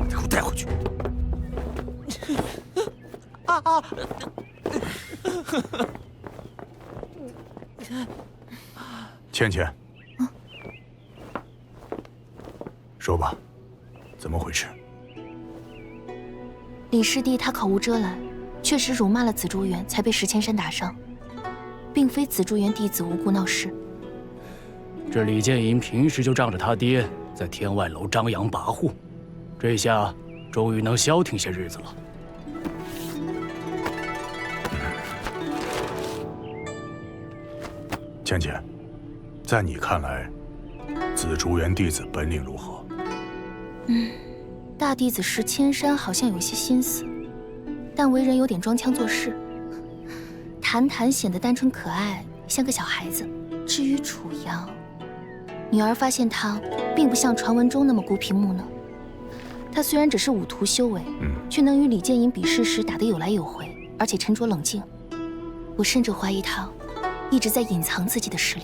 给我带回去！
倩倩，说吧，怎么回事？
李师弟他口无遮拦，确实辱骂了紫竹园，才被石千山打伤，并非紫竹园弟子无故闹事。
这李剑银平时就仗着他爹在天外楼张扬跋扈，这下终于能消停些日子了。
倩倩，在你看来，紫竹园弟子本领如何？
大弟子石千山好像有些心思，但为人有点装腔作势，谈谈显得单纯可爱，像个小孩子。至于楚阳，女儿发现他并不像传闻中那么孤僻木讷。他虽然只是武徒修为，却能与李剑银比试时打得有来有回，而且沉着冷静。我甚至怀疑他一直在隐藏自己的实力。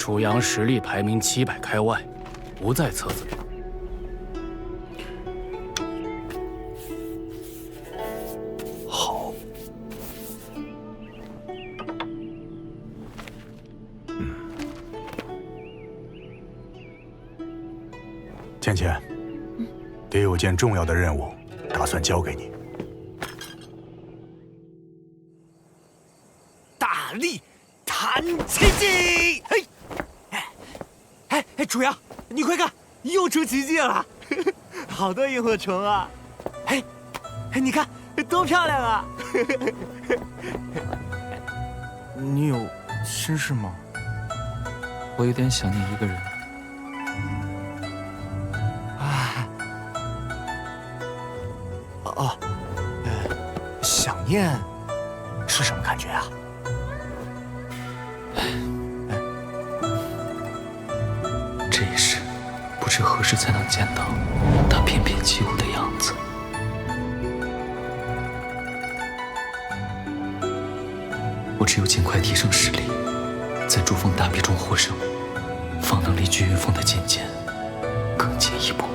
楚阳实力排名700开外，不在册子里。
好。倩倩，爹有件重要的任务，打算交给你。
大力弹奇迹！哎，楚阳，你快看，又出奇迹了，好多萤火虫啊！哎，你看多漂亮啊！
你有心事吗？我有点想念一个人。
想念是什么感觉啊？
这一世，不知何时才能见到他翩翩起舞的样子。我只有尽快提升实力，在珠峰大比中获胜，方能离聚云峰的觐见更进一步。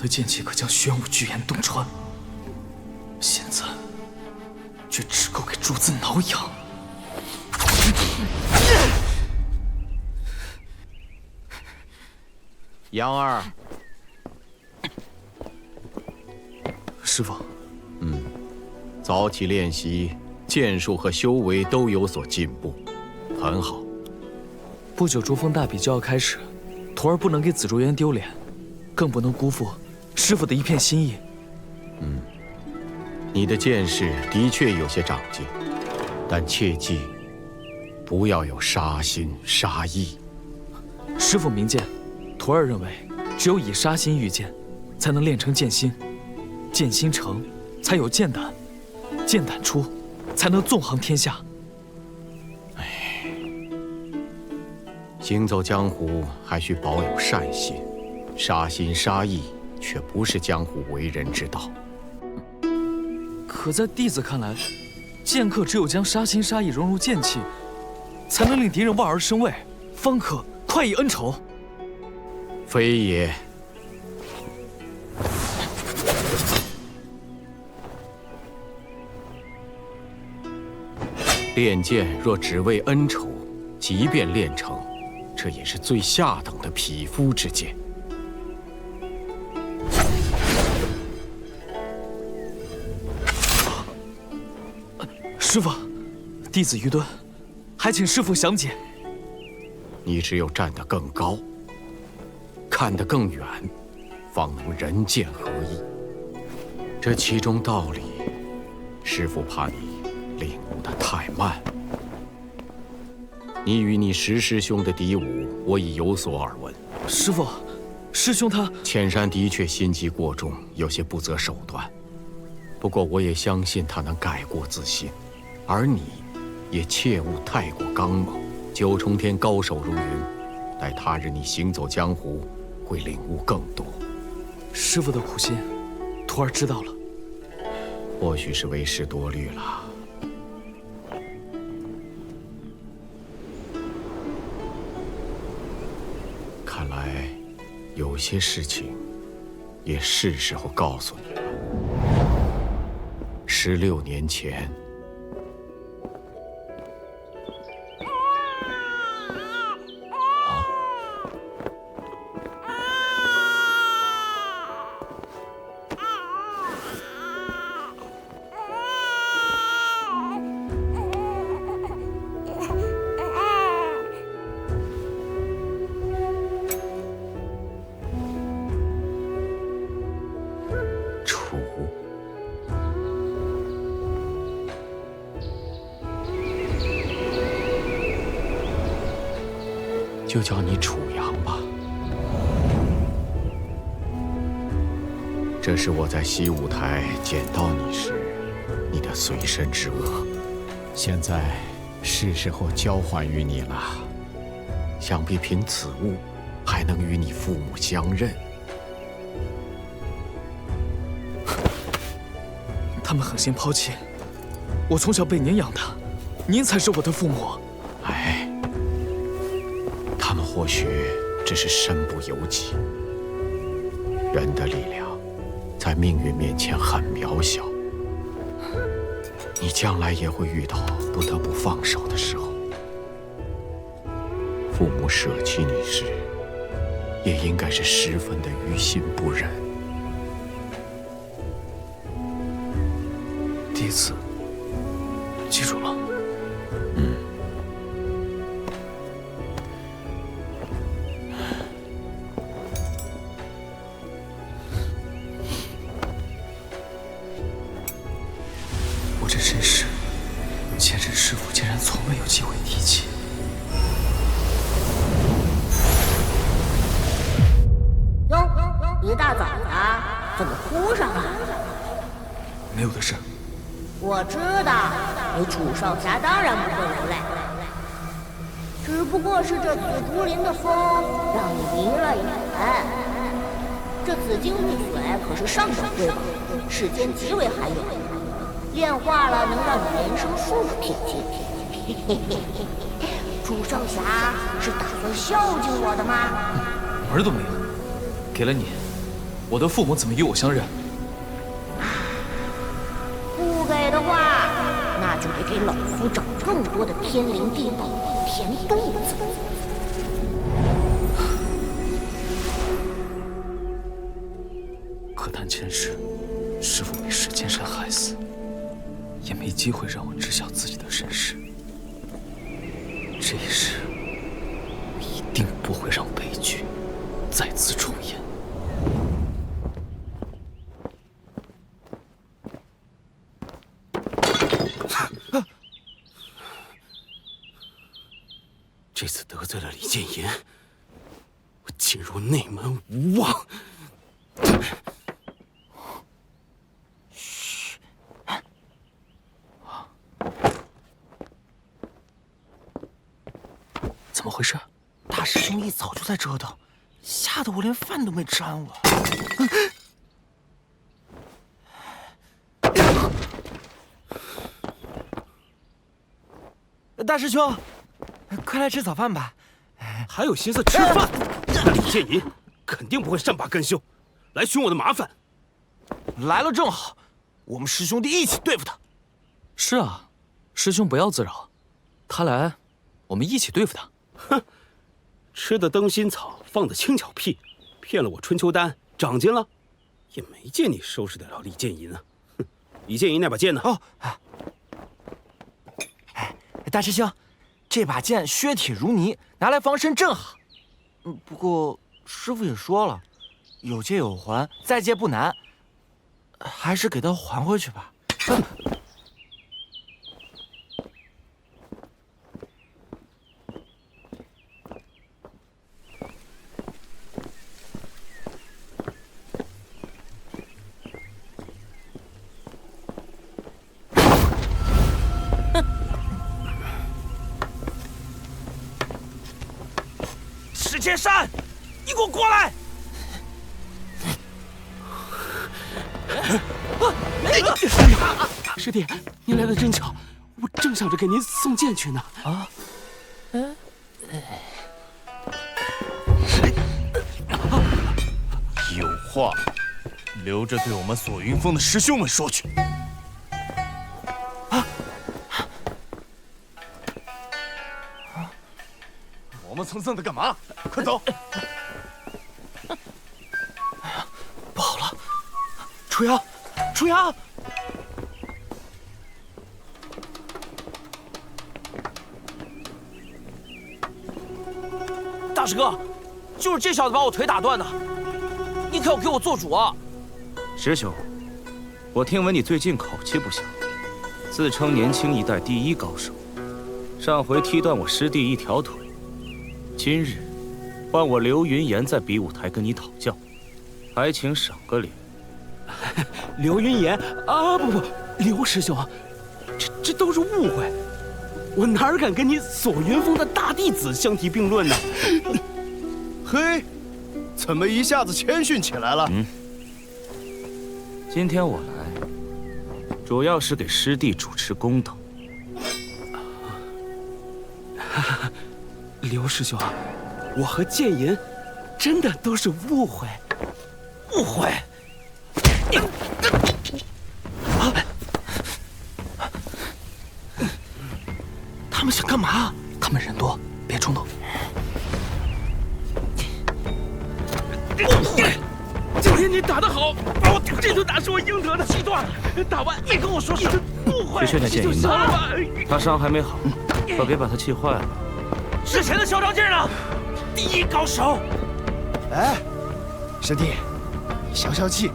剑气可将玄武巨岩洞穿，现在却只够给主子挠痒。
杨儿，
师父，
早起练习，剑术和修为都有所进步，很好。
不久珠峰大比就要开始，徒儿不能给紫竹园丢脸，更不能辜负师父的一片心意。
你的剑势的确有些长进，但切记不要有杀心杀意。
师父明鉴，徒儿认为，只有以杀心御剑，才能练成剑心，剑心成，才有剑胆，剑胆出，才能纵横天下。
行走江湖还需保有善心，杀心杀意却不是江湖为人之道。
可在弟子看来，剑客只有将杀心杀意融入剑气，才能令敌人望而生畏，方可快意恩仇。
非也。练剑若只为恩仇，即便练成，这也是最下等的匹夫之剑。
师父，弟子愚钝，还请师父详解。
你只有站得更高，看得更远，方能人剑合一。这其中道理，师父怕你领悟得太慢。你与你石师兄的敌武，我已有所耳闻。
师父，师兄他……
千山的确心机过重，有些不择手段。不过我也相信他能改过自新，而你，也切勿太过刚猛。九重天高手如云，待他日你行走江湖，会领悟更多。
师父的苦心，徒儿知道了。
或许是为师多虑了。看来，有些事情，也是时候告诉你了。16年前。就叫你楚阳吧。这是我在西舞台捡到你时，你的随身之物。现在是时候交还于你了。想必凭此物，还能与你父母相认。
他们狠心抛弃我，从小被您养大，您才是我的父母。
哎，他们或许只是身不由己。人的力量在命运面前很渺小，你将来也会遇到不得不放手的时候。父母舍弃你时，也应该是十分的于心不忍。
第一次，记住了。我这身世，前任师傅竟然从未有机会提起。
哟，一大早的，怎么哭上了？
没有的事。
我知道，你楚少侠当然不会流泪，只不过是这紫竹林的风让你迷了眼。这紫金玉水可是上等瑰宝，世间极为罕有，炼化了能让你延生数十天际。楚少侠是打算孝敬我的吗？
门儿都没有，给了你，我的父母怎么与我相认？
不给的话，那就得给老夫找更多的天灵地宝填肚子。
可叹前世，师父被石剑山害死，也没机会让我知晓自己的身世。这一世，我一定不会让悲剧再次重演。
这次得罪了李建银，我进入内门无望。
嘘，
怎么回事？
大师兄一早就在折腾，吓得我连饭都没吃安稳。大师兄，快来吃早饭吧。
还有心思吃饭？那李建银肯定不会善罢甘休，来寻我的麻烦。
来了正好，我们师兄弟一起对付他。
是啊，师兄不要自扰，他来，我们一起对付他。
哼，吃的灯心草，放的轻巧屁，骗了我春秋丹长进了，也没见你收拾得了李建银啊！哼，李建银那把剑呢？
哦，大师兄，这把剑削铁如泥，拿来防身正好。不过师傅也说了，有借有还，再借不难，还是给他还回去吧。石千山，你给我过来！
师弟，您来的真巧，我正想着给您送剑去呢。啊，
有话留着对我们锁云峰的师兄们说去。磨磨蹭蹭的干嘛？快走！
不好了，楚阳，楚阳！大师哥，就是这小子把我腿打断的，你可要给我做主啊！
师兄，我听闻你最近口气不小，自称年轻一代第一高手，上回踢断我师弟一条腿，今日换我刘云岩在比武台跟你讨教，还请赏个脸。
刘云岩啊，不，刘师兄，这都是误会，我哪敢跟你锁云峰的大弟子相提并论呢？
嘿，怎么一下子谦逊起来了？
今天我来，主要是给师弟主持公道。
刘师兄，我和剑银真的都是误会，误会。他们想干嘛？
他们人多，别冲动。
误会！今天你打得好，把我这顿打是我应得的，气断了。打完没跟我说是误会，
去劝劝剑银吧，他伤还没好，可别把他气坏了。
之前的嚣张劲儿呢？第一高手。
哎，师弟，你消消气。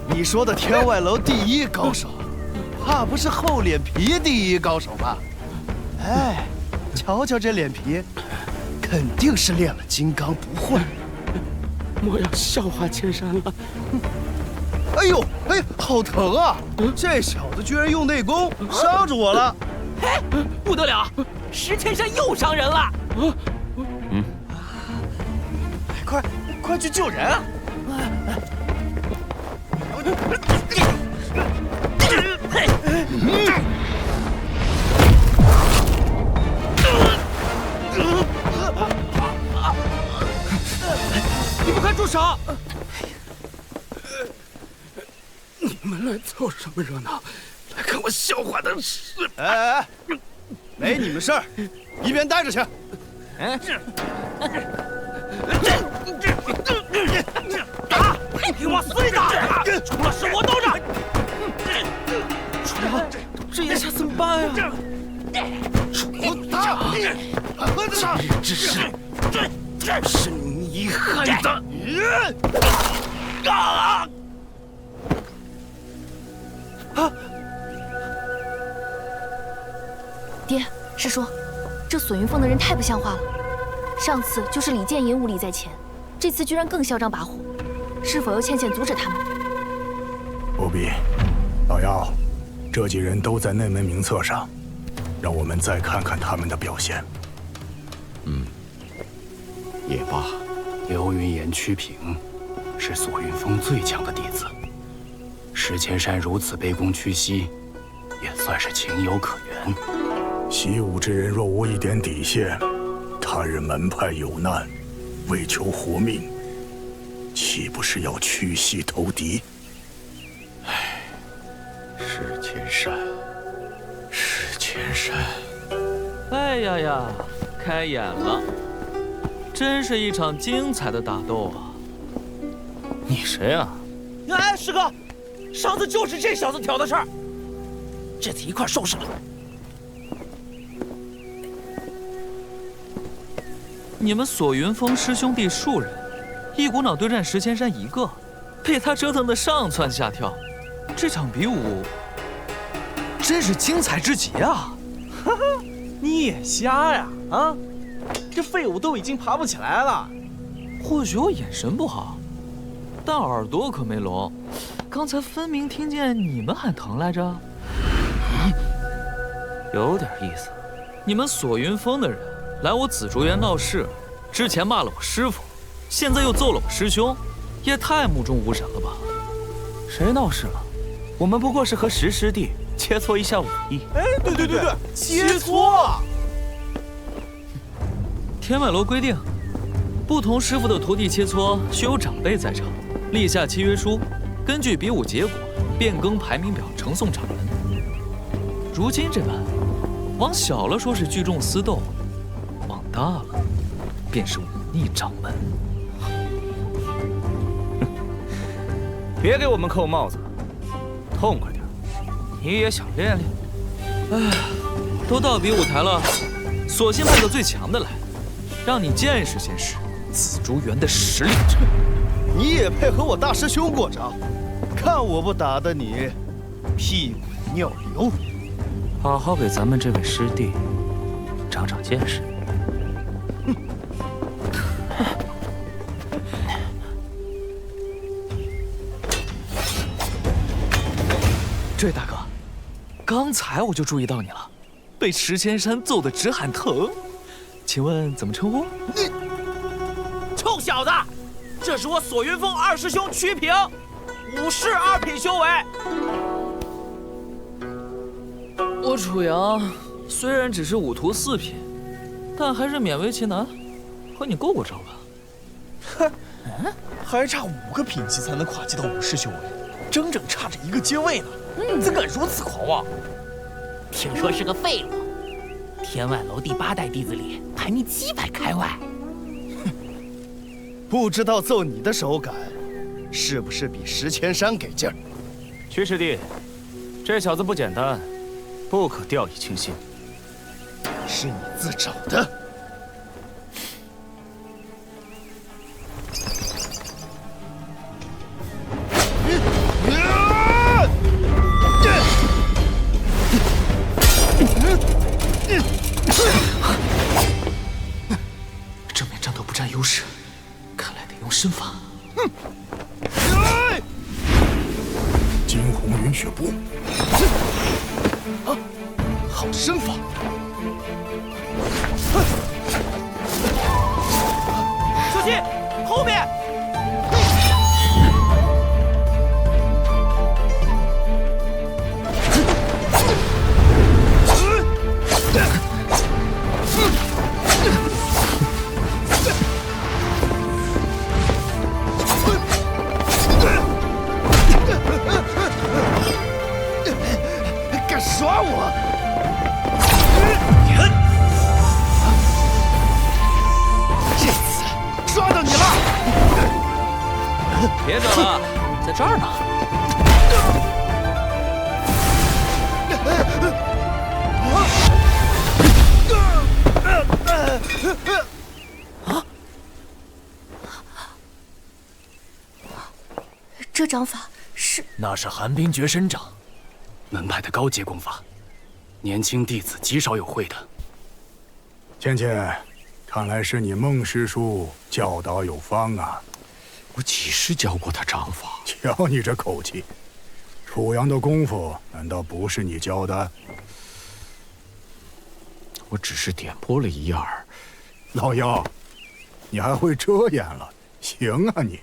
你说的天外楼第一高手，怕不是厚脸皮第一高手吧？哎，瞧瞧这脸皮，肯定是练了金刚不坏。
莫要笑话千山了。
哎呦，哎，好疼啊！这小子居然用内功伤着我了。
哎，不得了，石千山又伤人了。
快去救人啊！
你们快住手！你们来凑什么热闹？来看我笑话的是……
哎，没你们事儿，一边待着去。
打！给往死里打！出了事我兜着。
楚阳，这眼下怎么办呀？楚阳，今日之事是你害的。
爹，师叔，这锁云峰的人太不像话了。上次就是李剑银无礼在前，这次居然更嚣张跋扈，是否要劝阻止他们？
不必，老幺，这几人都在内门名册上，让我们再看看他们的表现。
也罢，刘云岩屈平是锁云峰最强的弟子，石千山如此卑躬屈膝，也算是情有可原。
习武之人若无一点底线，他日门派有难，为求活命，岂不是要屈膝投敌？
石千山，石千山。
哎呀呀，开眼了，真是一场精彩的打斗啊！
你谁啊？
哎，师哥，上次就是这小子挑的事儿，这次一块收拾了。
你们锁云峰师兄弟数人，一股脑对战石千山一个，被他折腾得上蹿下跳。这场比武真是精彩至极啊！
哈哈，你也瞎呀啊！这废物都已经爬不起来了。
或许我眼神不好，但耳朵可没聋。刚才分明听见你们喊疼来着。
有点意思。
你们锁云峰的人来我紫竹园闹事，之前骂了我师傅，现在又揍了我师兄，也太目中无人了吧？
谁闹事了？我们不过是和石师弟切磋一下武艺。
哎，对，切磋。
天外楼规定，不同师傅的徒弟切磋需有长辈在场，立下契约书，根据比武结果变更排名表，呈送掌门。如今这般，往小了说是聚众私斗，往大了便是忤逆掌门。
别给我们扣帽子，痛快点！你也想练练？
哎，都到比武台了，索性派个最强的来，让你见识见识紫竹园的实力。
你也配和我大师兄过招？看我不打得你屁滚尿流！
好好给咱们这位师弟长长见识。
这位大哥，刚才我就注意到你了，被石千山揍得直喊疼，请问怎么称呼？
你臭小子，这是我索云峰二师兄曲平，武士2品修为。
我楚阳虽然只是5徒4品，但还是勉为其难和你过过招吧。
哼，还差5个品级才能跨级到武士修为，整整差着1个阶位呢，怎敢如此狂妄？
听说是个废物，天外楼第8代弟子里排名700开外。
不知道揍你的手感，是不是比石千山给劲儿？
曲师弟，这小子不简单，不可掉以轻心。
是你自找的。
正面战斗不占优势，看来得用身法。
惊鸿云雪步，
好身法！
小心，后面！
敢耍我！这次抓到你了！
别走了，在这儿呢。
这掌法是……
那是寒冰绝身掌，门派的高阶功法，年轻弟子极少有会的。
倩倩，看来是你孟师叔教导有方啊！
我几时教过他掌法？
瞧你这口气，楚阳的功夫难道不是你教的？
我只是点拨了一二。
老妖，你还会遮掩了？行啊你！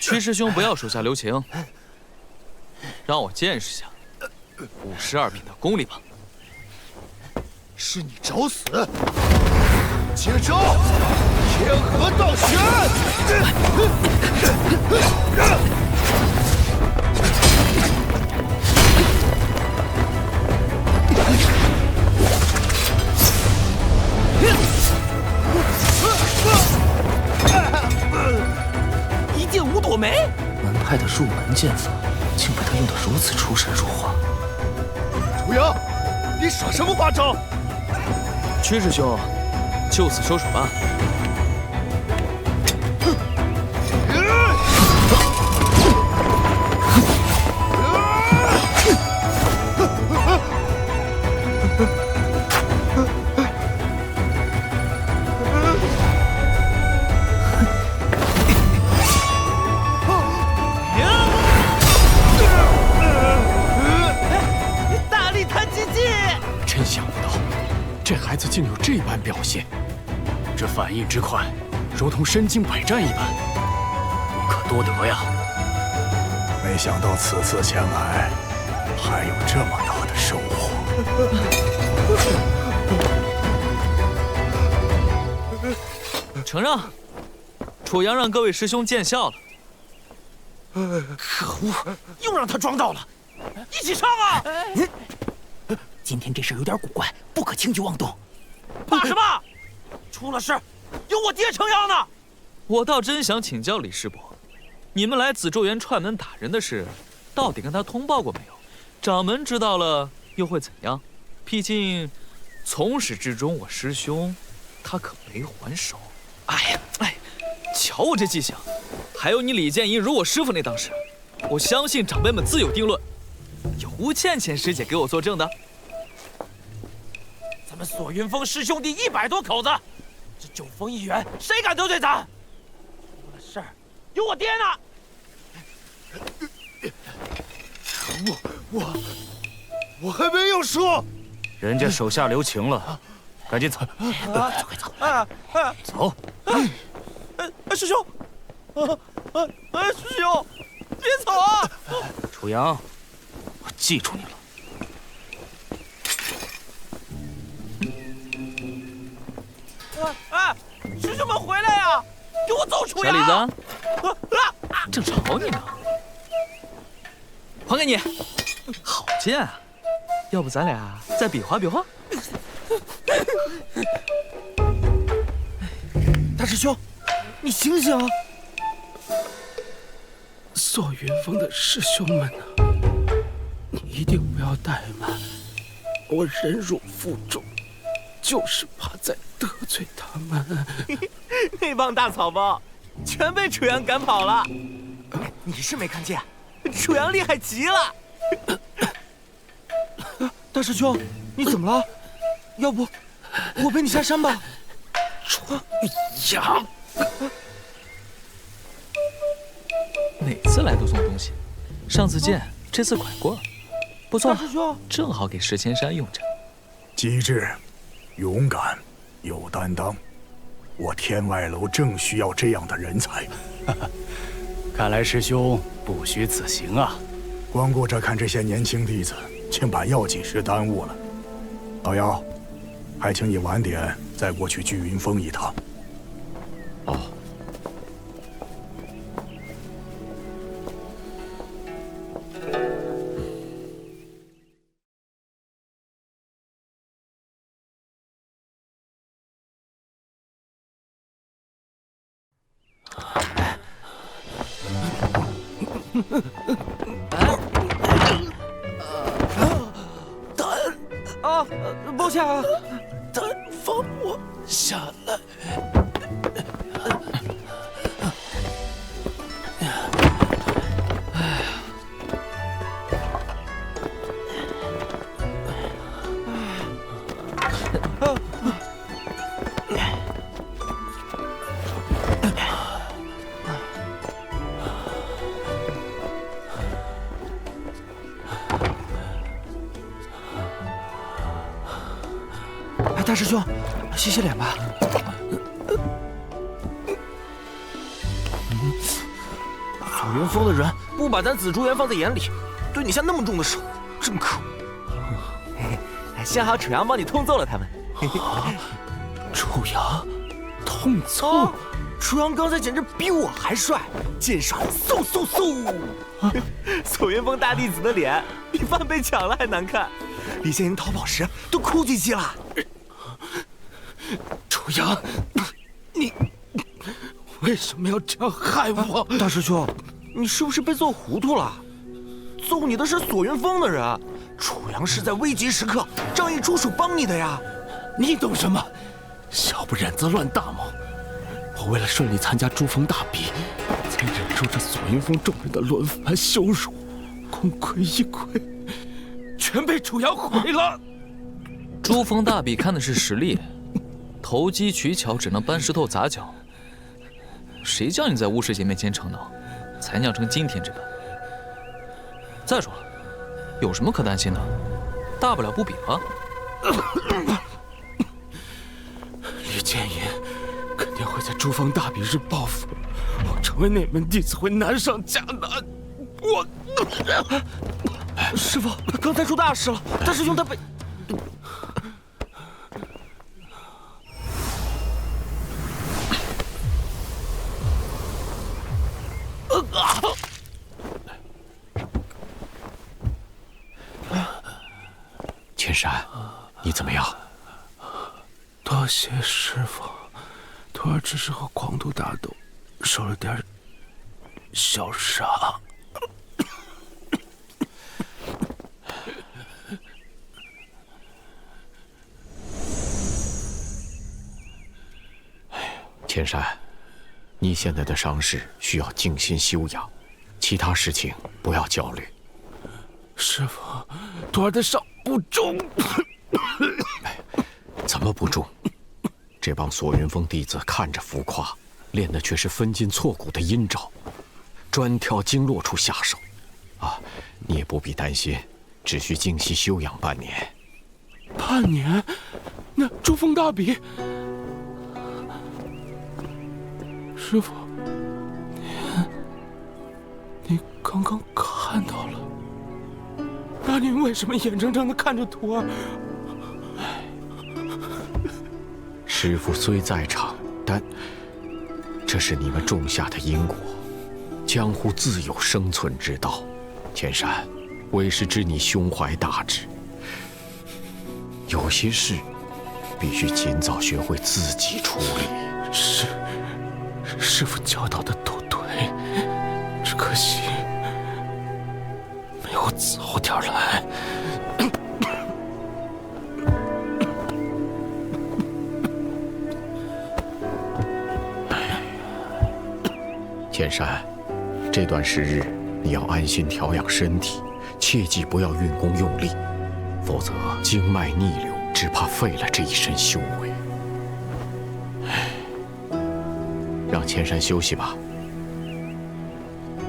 屈师兄不要手下留情，让我见识下52品的功力吧。
是你找死！接招！天河道玄！
一剑5朵梅，
门派的入门剑法，竟被他用得如此出神入化。
楚阳，你耍什么花招？
屈师兄，就此收手吧。
大力弹击技！
真想不到，这孩子竟有这般表现，
这反应之快，如同身经百战一般，不可多得呀！
没想到此次前来，还有这么大的收获。
承让，楚阳让各位师兄见笑了。
可恶，又让他装到了！一起上啊！今天这事有点古怪，不可轻举妄动。
怕什么？出了事，有我爹撑腰呢。
我倒真想请教李师伯，你们来紫竹园串门打人的事，到底跟他通报过没有？掌门知道了又会怎样？毕竟，从始至终我师兄，他可没还手。哎，瞧我这记性，还有你李建一辱我师父那档事，我相信长辈们自有定论。有吴倩倩师姐给我作证的。
咱们索云峰师兄弟100多口子，这9峰1员，谁敢得罪咱？出了事儿，有我爹呢！
可恶！
我还没有说。
人家手下留情了，赶紧走。走。
师兄，师兄，别走啊！
楚阳，我记住你了。
师兄们回来呀！给我走，楚阳！
小李子，正吵你呢。还给你，好剑啊！要不咱俩再比划比划？
大师兄，你醒醒啊！
索云峰的师兄们啊，你一定不要怠慢，我忍辱负重，就是怕再得罪他们。
那帮大草包全被楚阳赶跑了，你是没看见，楚阳厉害极了。大师兄，你怎么了？要不我陪你下山吧。
楚阳，
哪次来都送东西，上次见，这次拐过，不错，
大师兄
正好给石千山用着。
机智、勇敢、有担当，我天外楼正需要这样的人才。
看来师兄不虚此行啊！
光顾着看这些年轻弟子，竟把要紧事耽误了。老姚，还请你晚点再过去聚云峰一趟。
哦。
抱歉啊，
放我下来。
大师兄，洗洗脸吧。索云峰的人不把咱紫竹园放在眼里，对你下那么重的手，真可恶。幸好楚阳帮你通奏了他们。
楚阳，通奏？
楚阳刚才简直比我还帅，剑耍的嗖嗖嗖。索云峰大弟子的脸比饭被抢了还难看，李仙人逃跑时都哭唧唧了。
楚阳，你为什么要这样害我？
大师兄，你是不是被揍糊涂了？揍你的是索云峰的人，楚阳是在危急时刻仗义出手帮你的呀。
你懂什么？小不忍则乱大谋。我为了顺利参加珠峰大比，才忍受着索云峰众人的轮番羞辱，功亏一篑，全被楚阳毁了。
珠峰大比看的是实力。投机取巧，只能搬石头砸脚。谁叫你在巫师姐面前逞能，才酿成今天这般？再说了，有什么可担心的？大不了不比了。
李建银肯定会在珠峰大比日报复我，成为那门弟子会难上加难。我，
师傅，刚才出大事了，大师兄他被。
千山，你怎么样？
多谢师傅，徒儿只是和狂徒打斗，受了点小伤。
千山，你现在的伤势需要静心休养，其他事情不要焦虑。
师傅，徒儿的伤不重。
怎么不重？这帮索云峰弟子看着浮夸，练的却是分筋错骨的阴招，专挑经络处下手。啊，你也不必担心，只需静息休养半年。
半年？那珠峰大比，师傅，你刚刚看到了？那您为什么眼睁睁地看着徒儿？
师父虽在场，但这是你们种下的因果，江湖自有生存之道。千山，为师知你胸怀大志，有些事必须尽早学会自己处理。
师父教导的都对，只可惜没有早点来。
千山，这段时日你要安心调养身体，切记不要运功用力，否则经脉逆流，只怕废了这一身修为。让千山休息吧，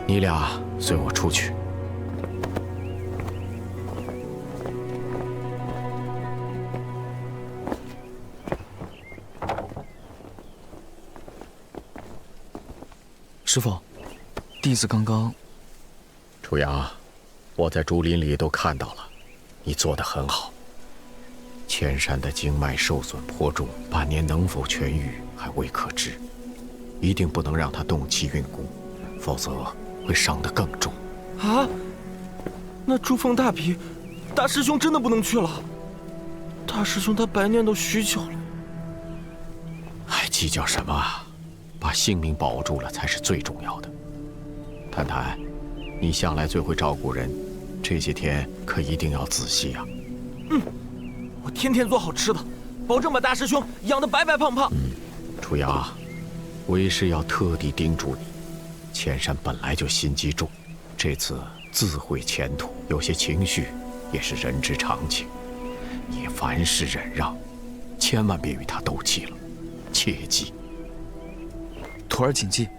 你俩随我出去。
师傅，弟子刚刚……
楚阳，我在竹林里都看到了，你做得很好。千山的经脉受损颇重，半年能否痊愈还未可知，一定不能让他动气运功，否则会伤得更重。
啊？那珠峰大比，大师兄真的不能去了？大师兄他白念叨许久了。
还计较什么？把性命保住了才是最重要的。谈谈，你向来最会照顾人，这些天可一定要仔细啊。
我天天做好吃的，保证把大师兄养得白白胖胖。
楚阳，为师要特地叮嘱你，千山本来就心机重，这次自毁前途，有些情绪也是人之常情。你凡事忍让，千万别与他斗气了，切记。
徒儿谨记。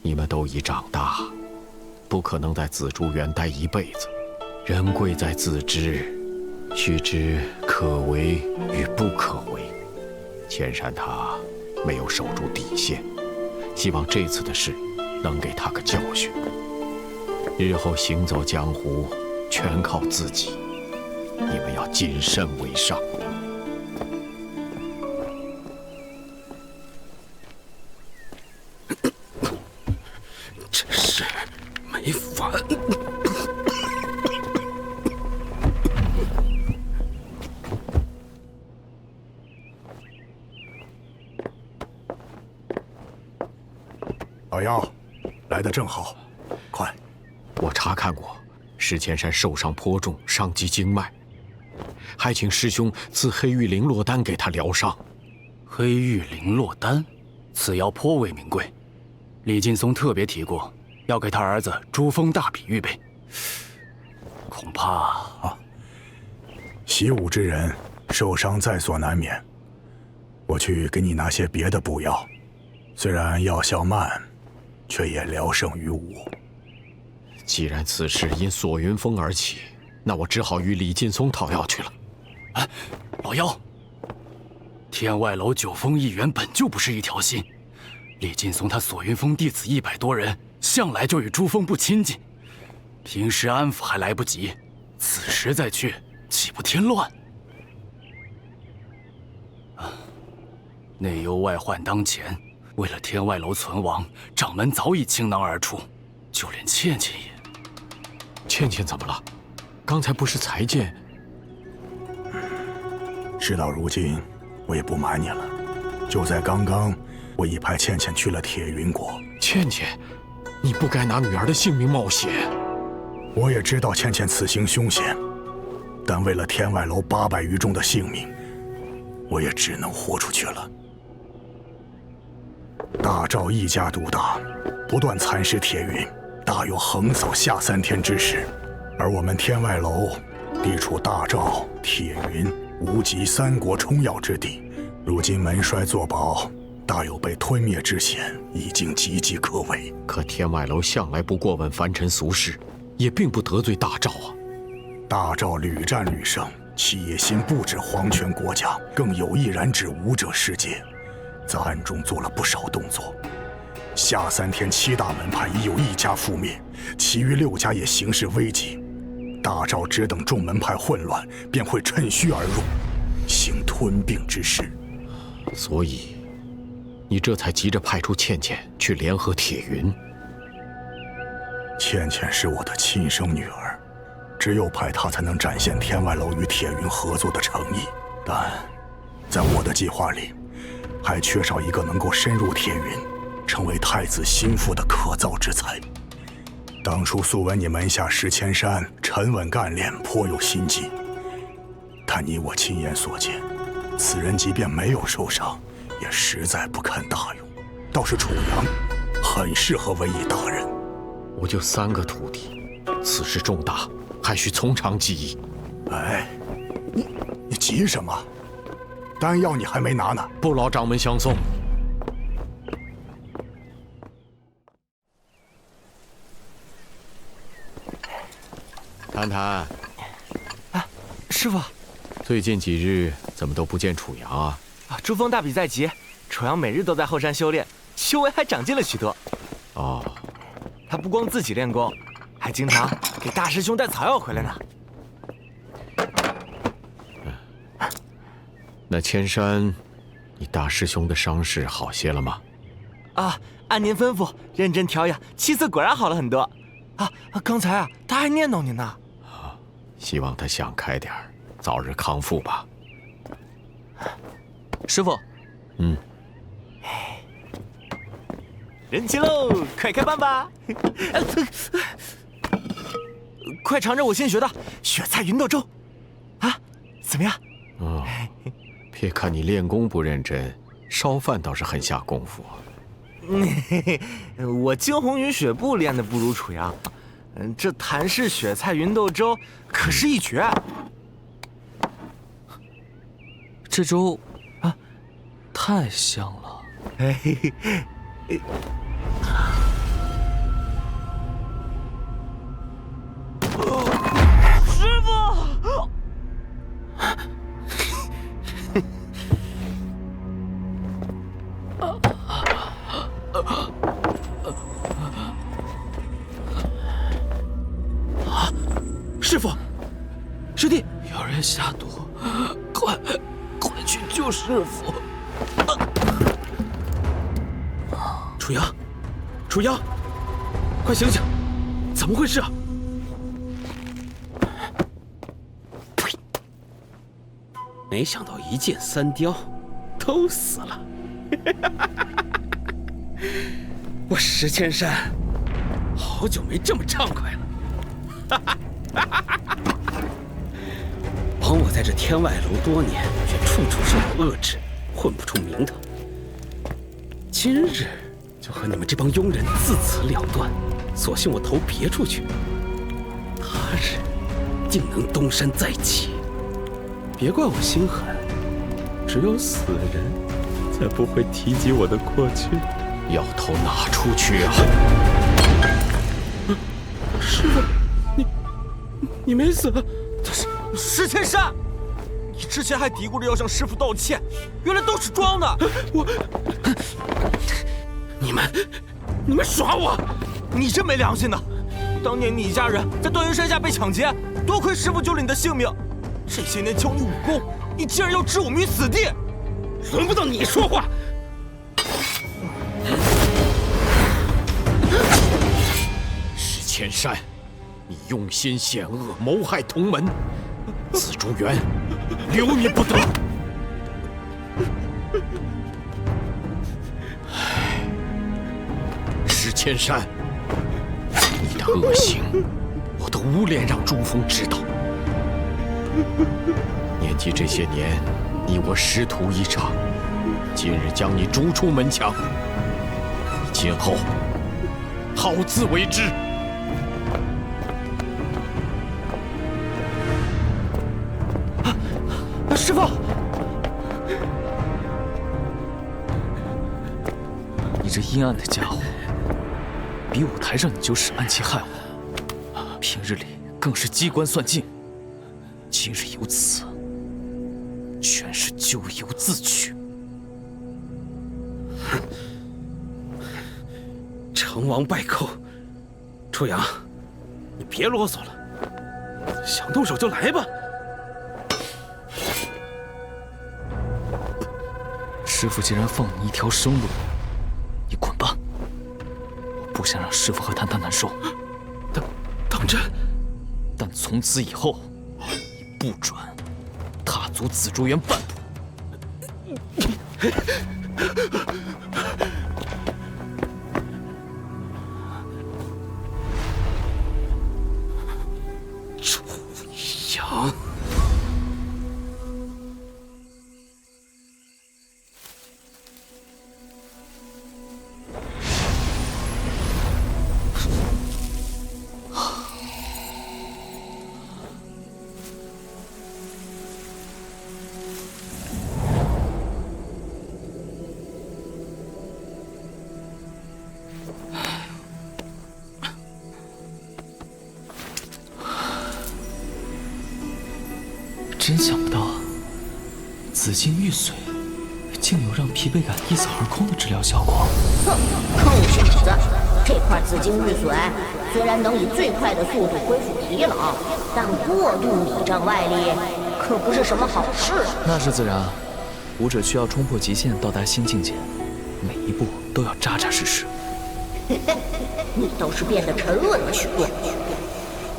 你们都已长大，不可能在紫竹园待一辈子。人贵在自知，须知可为与不可为。千山他没有守住底线，希望这次的事能给他个教训。日后行走江湖，全靠自己，你们要谨慎为上。
真是没法。
老妖，来得正好，快！
我查看过，石千山受伤颇重，伤及经脉，还请师兄赐黑玉绫络丹给他疗伤。
黑玉绫络丹，此药颇为名贵。李劲松特别提过，要给他儿子珠峰大比预备。恐怕
习武之人，受伤在所难免。我去给你拿些别的补药，虽然药效慢，却也聊胜于无。
既然此事因索云峰而起，那我只好与李劲松讨要去了。
老妖，天外楼九峰一员本就不是一条心。李劲松他索云峰弟子100多人，向来就与珠峰不亲近，平时安抚还来不及，此时再去，岂不添乱？内忧外患当前，为了天外楼存亡，掌门早已倾囊而出，就连倩倩也……
倩倩怎么了？刚才不是才见？
事到如今，我也不瞒你了，就在刚刚。我已派倩倩去了铁云国。
倩倩，你不该拿女儿的性命冒险。
我也知道倩倩此行凶险，但为了天外楼800余众的性命，我也只能豁出去了。大赵一家独大，不断蚕食铁云，大有横扫下3天之势。而我们天外楼地处大赵、铁云、无极3国冲要之地，如今门衰作保，大有被吞灭之嫌，已经岌岌可危。
可天外楼向来不过问凡尘俗事，也并不得罪大赵啊。
大赵屡战屡胜，其野心不止皇权国家，更有意染指武者世界，在暗中做了不少动作。下3天7大门派已有1家覆灭，其余6家也形势危急。大赵只等众门派混乱，便会趁虚而入，行吞并之事。
所以，你这才急着派出倩倩去联合铁云。
倩倩是我的亲生女儿，只有派她才能展现天外楼与铁云合作的诚意。但，在我的计划里，还缺少一个能够深入铁云，成为太子心腹的可造之才。当初素闻你门下石千山沉稳干练，颇有心机，但你我亲眼所见，此人即便没有受伤，也实在不堪大用。倒是楚阳，很适合为一大人。
我就3个徒弟，此事重大，还需从长计议。
哎，你急什么？丹药你还没拿呢。
不劳掌门相送。谈谈，
师傅，
最近几日怎么都不见楚阳啊？
珠峰大比在即，楚阳每日都在后山修炼，修为还长进了许多。
哦，
他不光自己练功，还经常给大师兄带草药回来呢。
那千山，你大师兄的伤势好些了吗？
啊，按您吩咐，认真调养，气色果然好了很多。刚才他还念叨您呢。
希望他想开点儿，早日康复吧。
师傅，人齐喽，快开饭吧！快尝尝我新学的雪菜芸豆粥，啊，怎么样？
别看你练功不认真，烧饭倒是很下功夫。
我惊鸿云雪步练的不如楚阳，这谭氏雪菜芸豆粥可是一绝。
这粥太香了。
师傅。
师傅，师弟，有人下毒，快去救师傅！楚阳，楚阳，快醒醒，怎么回事啊？
呸！没想到一箭3雕，都死了。我石千山，好久没这么畅快了。枉我在这天外楼多年，却处处受到遏制，混不出名堂。今日就和你们这帮庸人自此了断，索性我投别处去。他日定能东山再起。别怪我心狠，只有死人才不会提及我的过去。要投哪处去啊？
师傅，你没死。
石千山，你之前还嘀咕着要向师傅道歉，原来都是装的。
你们耍我！
你真没良心的！当年你一家人在断云山下被抢劫，多亏师傅救了你的性命。这些年教你武功，你竟然要置我们于死地！
轮不到你说话。
石千山，你用心险恶，谋害同门，紫竹园留你不得。石千山，你的恶行，我都无脸让朱峰知道。念及这些年，你我师徒一场，今日将你逐出门墙，你今后好自为之。
师傅，
这阴暗的家伙，比舞台上你就是暗器害我，平日里更是机关算尽。今日有此，全是咎由自取。
成王败寇，初阳，你别啰嗦了，想动手就来吧。
师父既然放你一条生路，你滚吧！我不想让师父和谭谭难受。
当真？
但从此以后，你不准踏足紫竹园半步。
初阳。
真想不到，紫金玉髓竟有让疲惫感一扫而空的治疗效果。
哼，坑小子！这块紫金玉髓虽然能以最快的速度恢复疲劳，但过度倚仗外力可不是什么好事。
那是自然，武者需要冲破极限，到达新境界，每一步都要扎扎实实。
嘿嘿，你倒是变得沉稳了许多。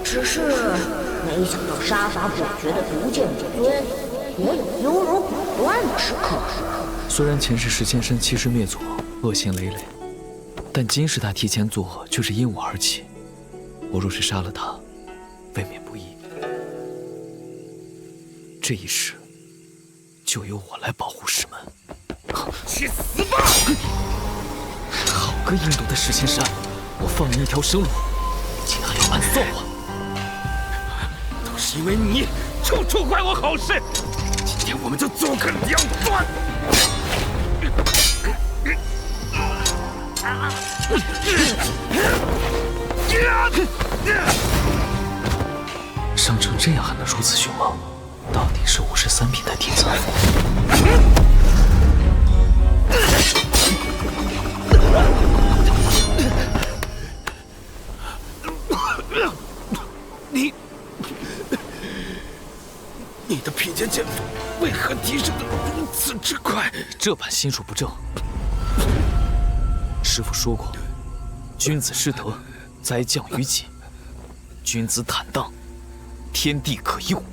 只是没想到杀伐果决的毒剑武尊也有优柔寡断的时刻。
虽然前世石千深欺师灭祖，恶行累累，但今世他提前作却是因我而起。我若是杀了他，未免不义。这一世，就由我来保护师门。
去死吧！
好个阴毒的石千山，我放你一条生路，竟还要暗算我！
都是因为你，处处坏我好事。今天我们就做个了断。
伤成这样还能如此凶猛，到底是53品的底子。
你的披剑剑法为何提升的如此之快？
这般心术不正。师父说过，君子失德，灾降于己；君子坦荡，天地可佑。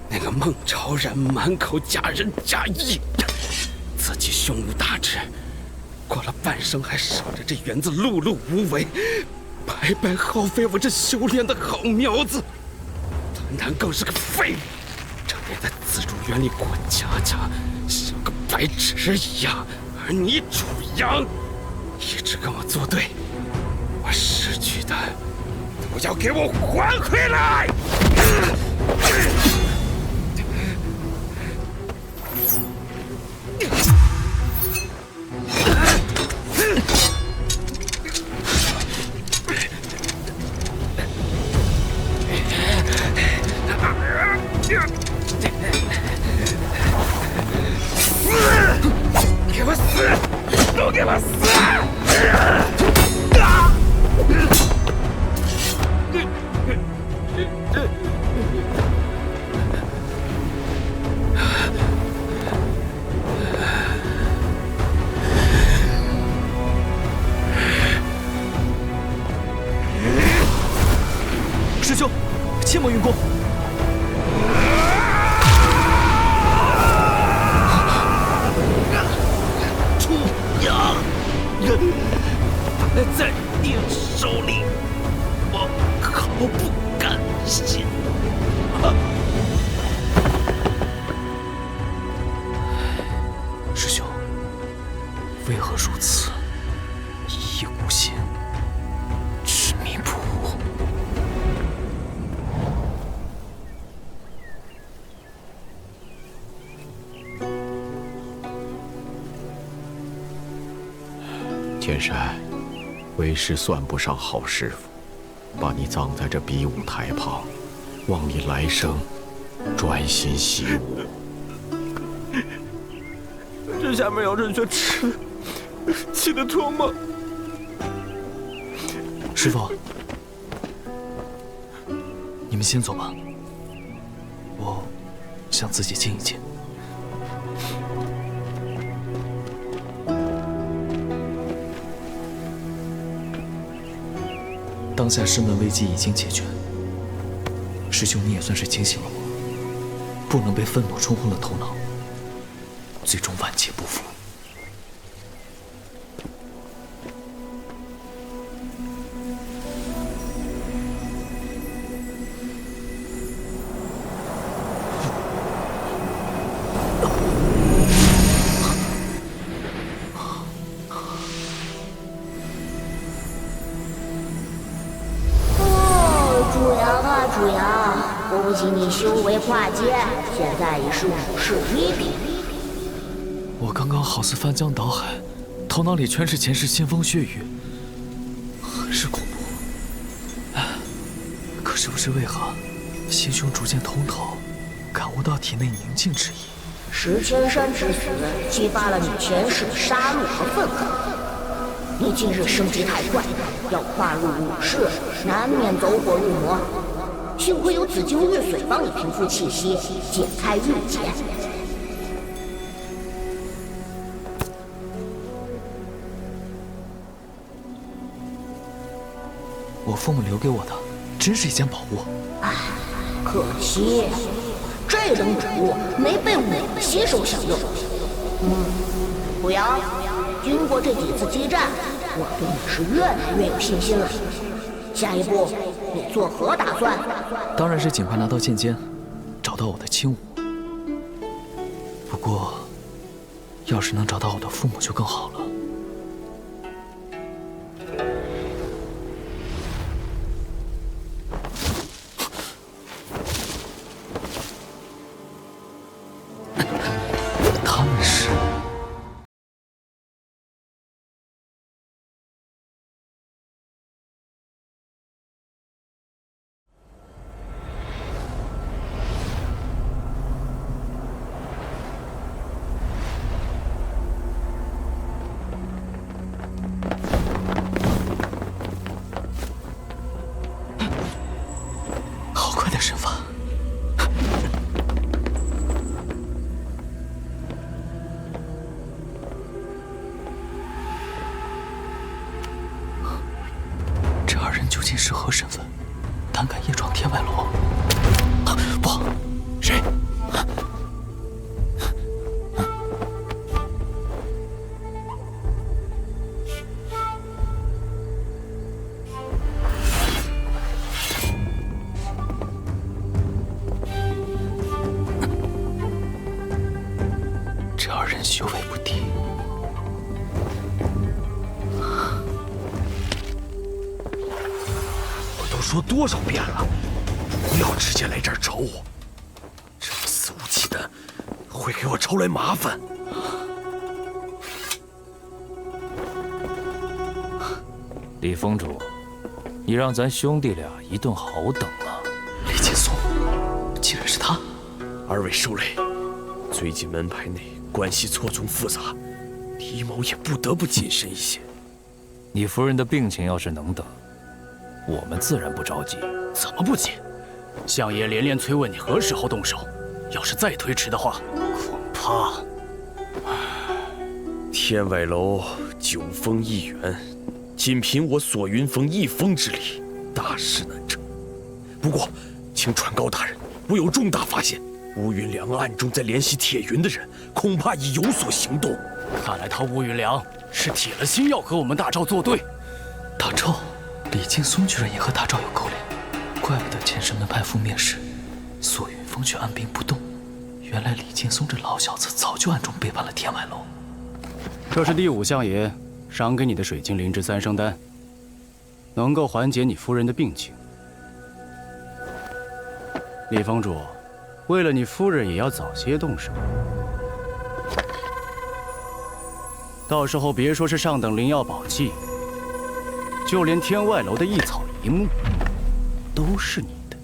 那个孟超然满口假仁假义，自己胸无大志，过了半生还守着这园子碌碌无为，白白耗费我这修炼的好苗子。谭谭更是个废物，整天在紫竹园里过家家，像个白痴一样。而你楚阳一直跟我作对，我失去的都要给我还回来！给我死！都给我死！
师兄，切莫运功！
楚阳，在你手里，我毫不甘心。
师兄，为何如此一意孤行，执迷不悟？
天山，为师算不上好师傅，把你葬在这比武台旁，望你来生专心习武。
这下面要人血吃，起得脱吗？
师傅，你们先走吧，我想自己静一静。当下师门危机已经解决，师兄你也算是警醒了我，不能被愤怒冲昏了头脑，最终万劫不复。
主阳，恭喜你修为跨阶，现在已是武士1品。
我刚刚好似翻江倒海，头脑里全是前世腥风血雨，很是恐怖。可是不知为何，心胸逐渐通透，感悟到体内宁静之意。
石千山之死激发了你前世的杀戮和愤恨。你今日升级太快，要跨入武士，难免走火入魔。幸亏有紫金玉髓帮你平复气息，解开郁结。
我父母留给我的，真是一件宝物。
唉，可惜这等礼物没被我携手享用。濮阳，经过这几次激战，我对你是越来越有信心了。下一步你作何打算？
当然是尽快拿到剑尖，找到我的亲武。不过，要是能找到我的父母就更好了。他们是……好快的身法！这二人究竟是何身份？胆敢夜闯天外楼？不好！谁？这二人修为不低。
我都说多少遍了，不要直接来这儿找我，这么肆无忌惮，会给我招来麻烦。
李峰主，你让咱兄弟俩一顿好等啊！
李劲松，竟然是他！
二位受累，最近门派内关系错综复杂，李某也不得不谨慎一些。
你夫人的病情要是能等，我们自然不着急。
怎么不急？相爷连连催问你何时候动手，要是再推迟的话，恐怕……
天外楼9峰1元，仅凭我索云峰1峰之力，大事难成。不过，请传告大人，我有重大发现。乌云良暗中在联系铁云的人，恐怕已有所行动。
看来他乌云良是铁了心要和我们大赵作对。
大赵，李劲松居然也和大赵有勾连，怪不得前世门派覆灭时，索云峰却按兵不动。原来李劲松这老小子早就暗中背叛了天外楼。
这是第5相爷赏给你的水晶灵芝3生丹，能够缓解你夫人的病情。李峰主，为了你夫人，也要早些动手。到时候别说是上等灵药宝器，就连天外楼的一草一木，都是你的。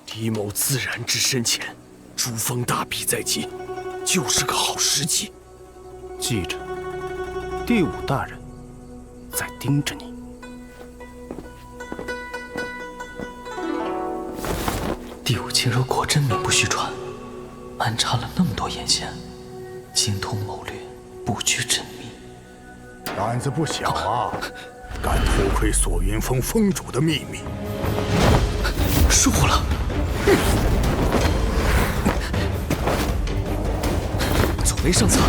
狄某自然知深浅，珠峰大比在即，就是个好时机。
记着，第五大人在盯着你。
第五青柔果真名不虚传，安插了那么多眼线，精通谋略，布局缜密。
胆子不小啊，敢偷窥索云峰峰主的秘密。
疏忽了。走为上策。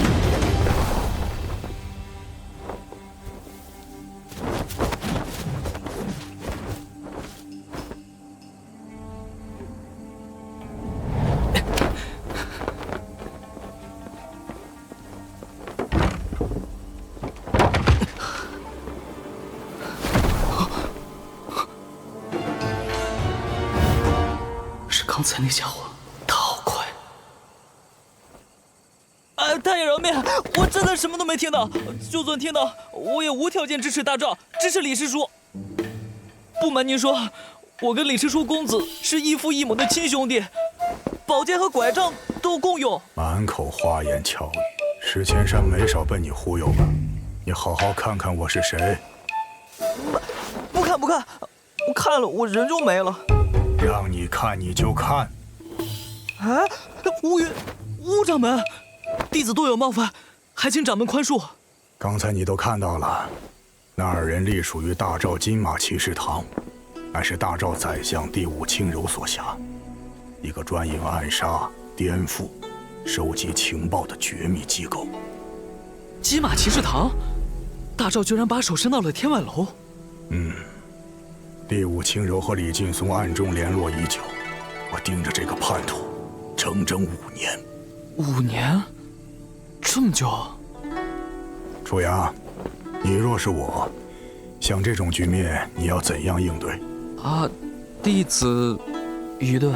刚才那家伙，他好快！
太爷饶命！我真的什么都没听到，就算听到，我也无条件支持大赵，支持李师叔。不瞒您说，我跟李师叔公子是异父异母的亲兄弟，宝剑和拐杖都共用。
满口花言巧语，石千山没少被你忽悠吧？你好好看看我是谁。
不看，我看了我人就没了。
让你看你就看。
啊，乌掌门，弟子多有冒犯，还请掌门宽恕。
刚才你都看到了，那二人隶属于大赵金马骑士堂，乃是大赵宰相第五青柔所辖，一个专营暗杀、颠覆、收集情报的绝密机构。
金马骑士堂，大赵居然把手伸到了天外楼。
第五青柔和李劲松暗中联络已久，我盯着这个叛徒，整整5年。
5年？这么久？
楚阳，你若是我，像这种局面，你要怎样应对？
弟子愚钝。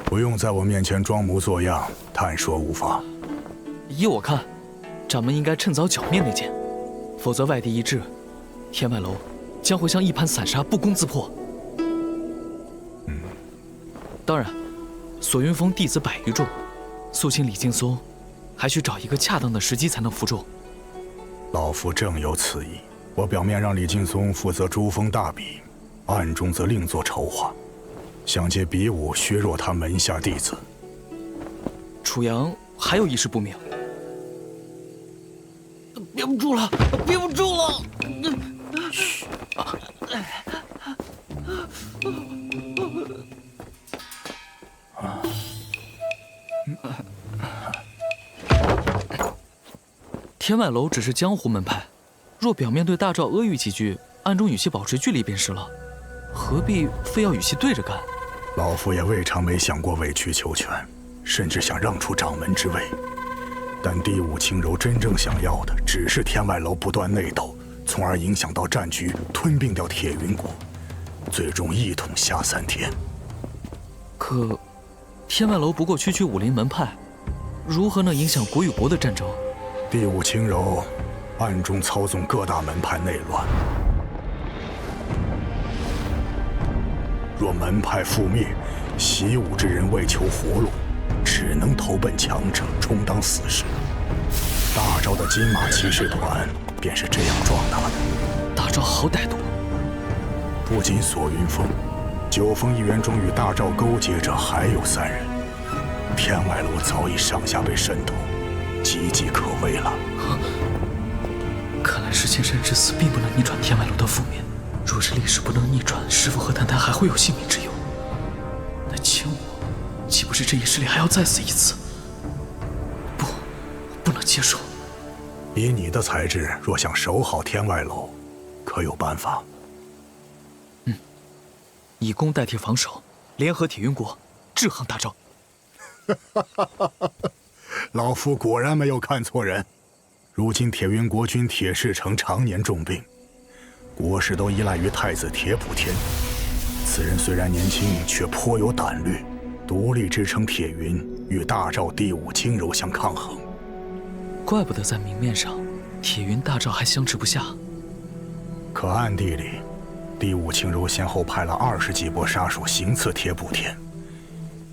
不用在我面前装模作样，探说无妨。
依我看，掌门应该趁早剿灭那剑，否则外敌一至，天外楼将会像一盘散沙，不攻自破。当然，索云峰弟子100余众，肃清李劲松，还需找一个恰当的时机才能服众。
老夫正有此意。我表面让李劲松负责珠峰大比，暗中则另作筹划，想借比武削弱他门下弟子。
楚阳还有一事不明。
憋不住了！
嘘。天外楼只是江湖门派，若表面对大赵阿谀几句，暗中与其保持距离便是了，何必非要与其对着干？
老夫也未尝没想过委曲求全，甚至想让出掌门之位。但第五青柔真正想要的，只是天外楼不断内斗，从而影响到战局，吞并掉铁云国，最终一统下3天。
可，天外楼不过区武林门派，如何能影响国与国的战争？
第五青柔暗中操纵各大门派内乱，若门派覆灭，习武之人为求活路，只能投奔强者，充当死士。大赵的金马骑士团便是这样壮大的。
大赵好歹毒！
不仅索云峰，9峰一员中与大赵勾结者还有3人，天外楼早已上下被渗透，岌岌可危了。
看来石千山之死并不能逆转天外楼的覆灭。若是历史不能逆转，师父和丹丹还会有性命之忧。那青我，岂不是这一世里还要再死一次？不能接受。
以你的才智，若想守好天外楼，可有办法？
以攻代替防守，联合铁云国，制衡大赵。
老夫果然没有看错人。如今铁云国君铁士成常年重病，国事都依赖于太子铁普天。此人虽然年轻，却颇有胆略，独立支撑铁云，与大赵第五青柔相抗衡。
怪不得在明面上，铁云大赵还相持不下。
可暗地里，第五轻柔先后派了20几波杀手行刺铁补天。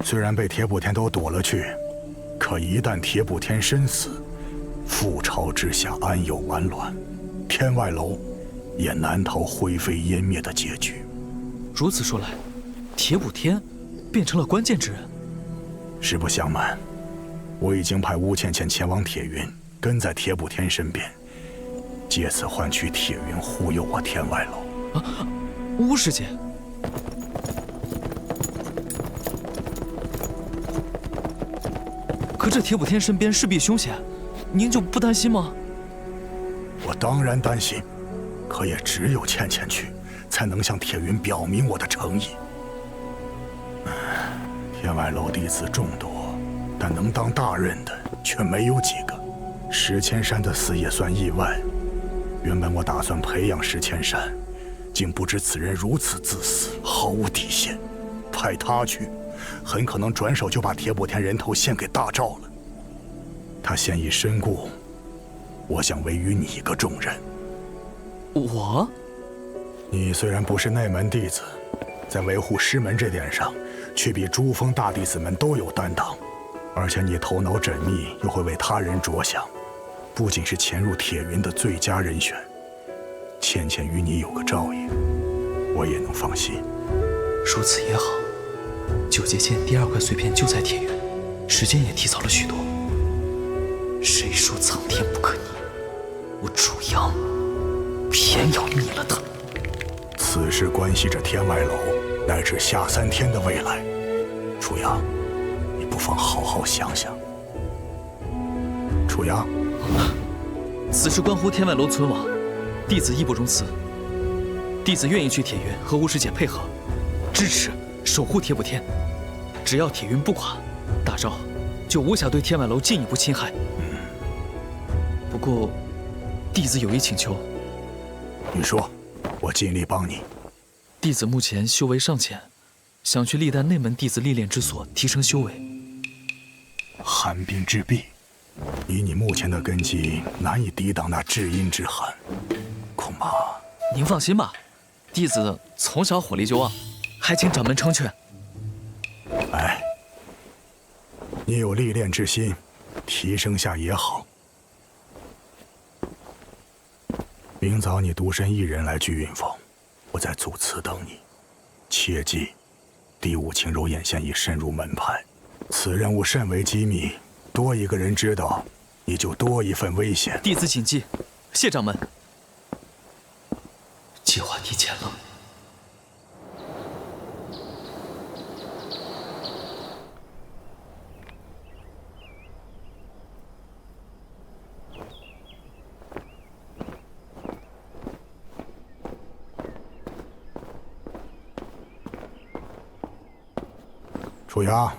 虽然被铁补天都躲了去，可一旦铁补天身死，覆巢之下安有完卵？天外楼也难逃灰飞烟灭的结局。
如此说来，铁补天变成了关键之人。
实不相瞒，我已经派乌倩倩前往铁云，跟在铁补天身边，借此换取铁云忽悠我天外楼。
乌师姐，可这铁补天身边势必凶险，您就不担心吗？
我当然担心，可也只有倩倩去，才能向铁云表明我的诚意。天外楼弟子众多，但能当大任的却没有几个。石千山的死也算意外。原本我打算培养石千山，竟不知此人如此自私，毫无底线。派他去，很可能转手就把铁补天人头献给大赵了。他现已身故，我想委于你一个重任。
我？
你虽然不是内门弟子，在维护师门这点上，却比珠峰大弟子们都有担当。而且你头脑缜密，又会为他人着想，不仅是潜入铁云的最佳人选。倩倩与你有个照应，我也能放心。
如此也好。九节剑第2块碎片就在铁云，时间也提早了许多。谁说苍天不可逆？我楚阳偏要逆了他。
此事关系着天外楼乃至下3天的未来，楚阳，你不妨好好想想。楚阳，
此事关乎天外楼存亡，弟子义不容辞。弟子愿意去铁云和巫师姐配合，支持守护铁补天。只要铁云不垮，大赵就无暇对天外楼进一步侵害。不过，弟子有一请求。
你说，我尽力帮你。
弟子目前修为尚浅，想去历代内门弟子历练之所提升修为。
寒冰之壁，以你目前的根基，难以抵挡那至阴之寒，恐怕……
您放心吧，弟子从小火力就旺，还请掌门成全。
哎，你有历练之心，提升下也好。明早你独身一人来聚云峰，我在祖祠等你。切记，第五轻柔眼线已深入门派，此任务甚为机密，多一个人知道，你就多一份危险。
弟子谨记，谢掌门。计划提前了。
楚阳，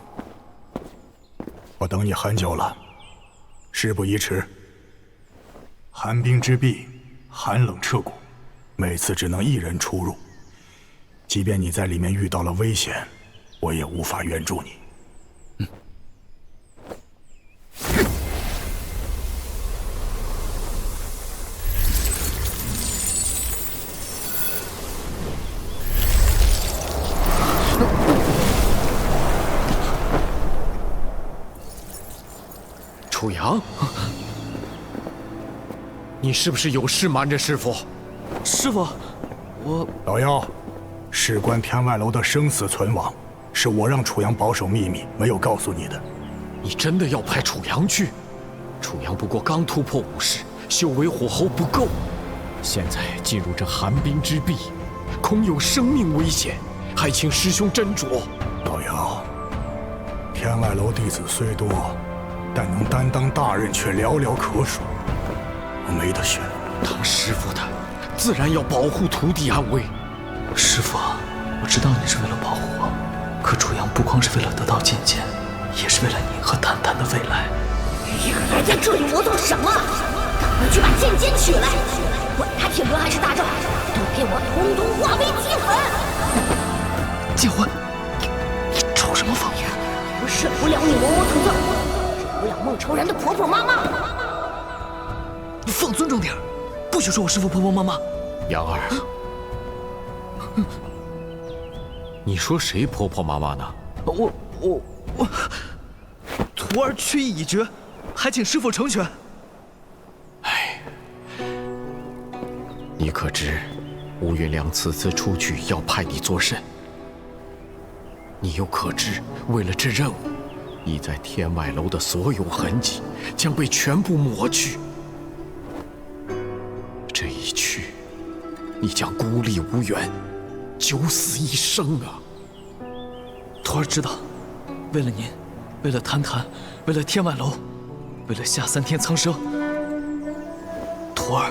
我等你很久了，事不宜迟。寒冰之壁，寒冷彻骨，每次只能1人出入。即便你在里面遇到了危险，我也无法援助你。
楚阳，你是不是有事瞒着师父？
师父，我……
老妖，事关天外楼的生死存亡，是我让楚阳保守秘密，没有告诉你的。
你真的要派楚阳去？楚阳不过刚突破50世，修为火候不够，现在进入这寒冰之壁，恐有生命危险，还请师兄斟酌。
老妖，天外楼弟子虽多，但能担当大任却寥寥可数，我没得选。
当师父的，自然要保护徒弟安危。
师父，我知道你是为了保护我，可楚阳不光是为了得到剑剑，也是为了您和谈谈的未来。
你还在这里磨蹭什么？赶快去把剑剑取来！管他天伦还是大赵，都给我统统化为齑粉！
剑魂，你吵什么风呀？
我忍不了你磨磨蹭蹭，忍不了孟愁然的婆婆妈妈。
你放尊重点儿，不许说我师父婆婆妈妈。
杨儿，你说谁婆婆妈妈呢？
我，徒儿去意已决，还请师父成全。
你可知，吴云良此次出去要派你做甚？你又可知，为了这任务，你在天外楼的所有痕迹将被全部抹去。这一去，你将孤立无援，九死一生啊！
徒儿知道，为了您，为了谭谭，为了天外楼，为了下3天苍生，徒儿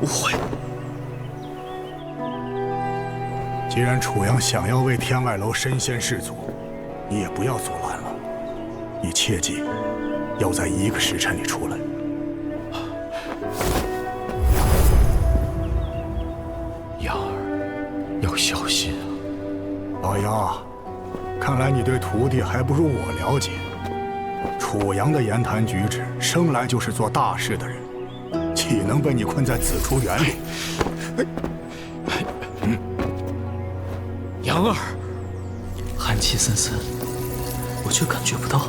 无悔。
既然楚阳想要为天外楼身先士卒，你也不要阻拦了。你切记，要在1个时辰里出来。
杨儿，要小心啊！
老杨，看来你对徒弟还不如我了解。楚阳的言谈举止，生来就是做大事的人，岂能被你困在紫竹园里？
杨儿，
寒气森森，我却感觉不到。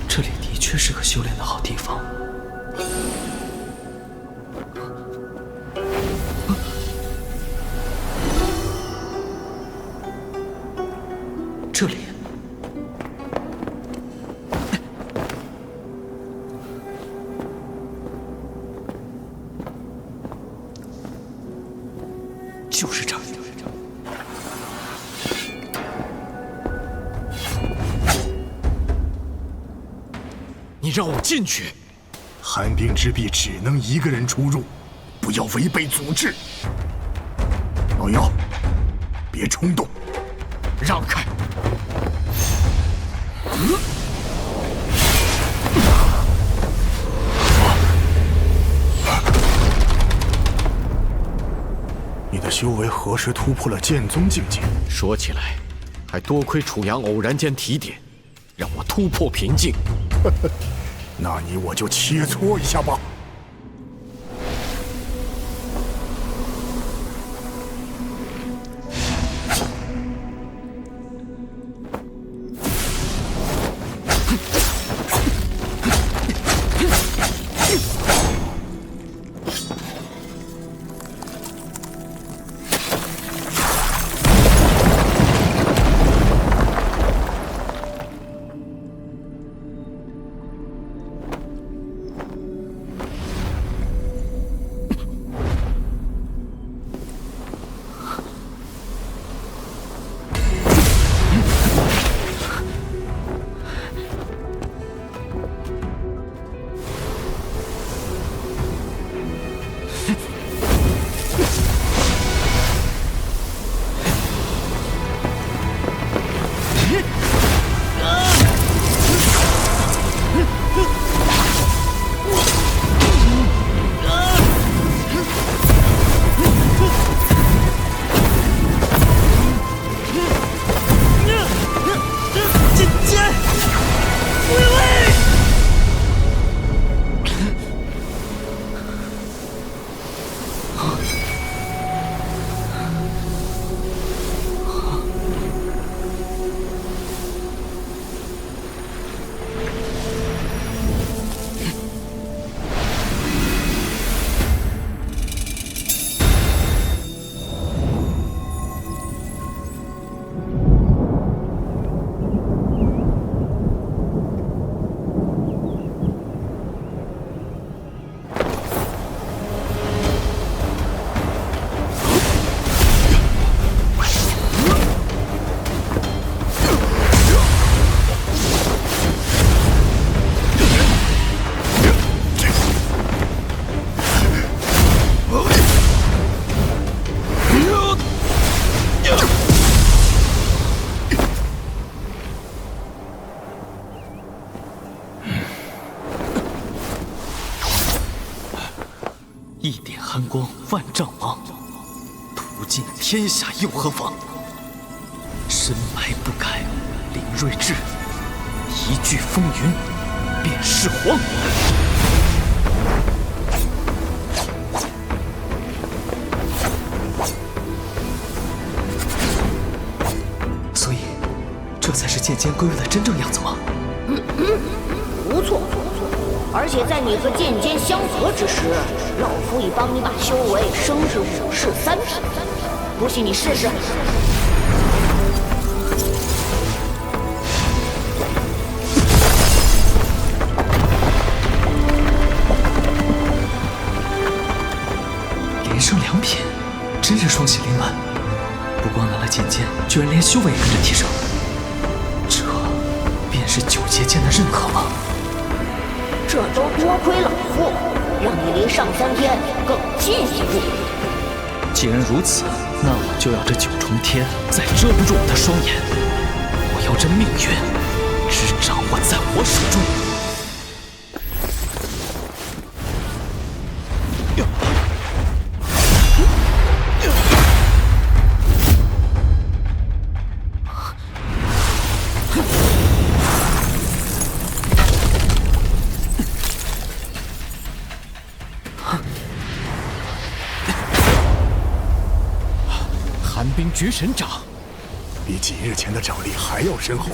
这里的确是个修炼的好地方。这里，就是这儿。
你让我进去？
寒冰之壁只能1个人出入，不要违背组织。老姚，别冲动，
让开！
你的修为何时突破了剑宗境界？
说起来，还多亏楚阳偶然间提点，让我突破瓶颈。
那我就切磋一下吧。
一点寒光万丈芒，途尽天下又何妨？深埋不改，凌睿智，一句风云便是皇。所以，这才是剑尖归位的真正样子吗？
不错，而且在你和剑尖相合之时，老夫已帮你把修为升至武士3品。不信你试试。
连升2品，真是双喜临门。不光拿了剑尖，居然连修为也跟着提升，这便是九节剑的认可吗？
这都多亏老夫，让你离上3天更进一步。
既然如此，那我就要这9重天再遮不住我的双眼，我要这命运只掌握在我手中。
寒冰绝神掌，
比几日前的掌力还要深厚。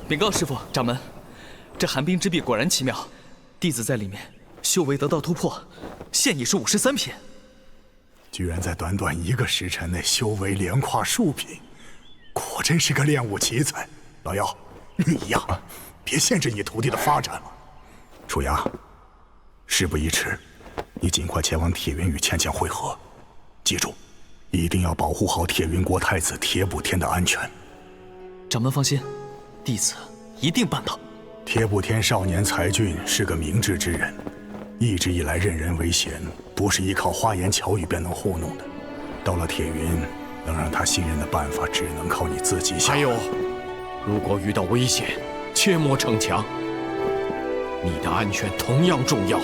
禀告师傅、掌门，这寒冰之壁果然奇妙，弟子在里面修为得到突破，现已是武士3品。
居然在短短1个时辰内修为连跨数品，果真是个练武奇才。老妖，你呀，别限制你徒弟的发展了。楚阳，事不宜迟，你尽快前往铁云与倩倩会合。记住，一定要保护好铁云国太子铁补天的安全。
掌门放心，弟子一定办到。
铁补天少年才俊，是个明智之人，一直以来任人唯贤，不是依靠花言巧语便能糊弄的。到了铁云，能让他信任的办法，只能靠你自己想。
还有，如果遇到危险，切莫逞强。你的安全同样重要。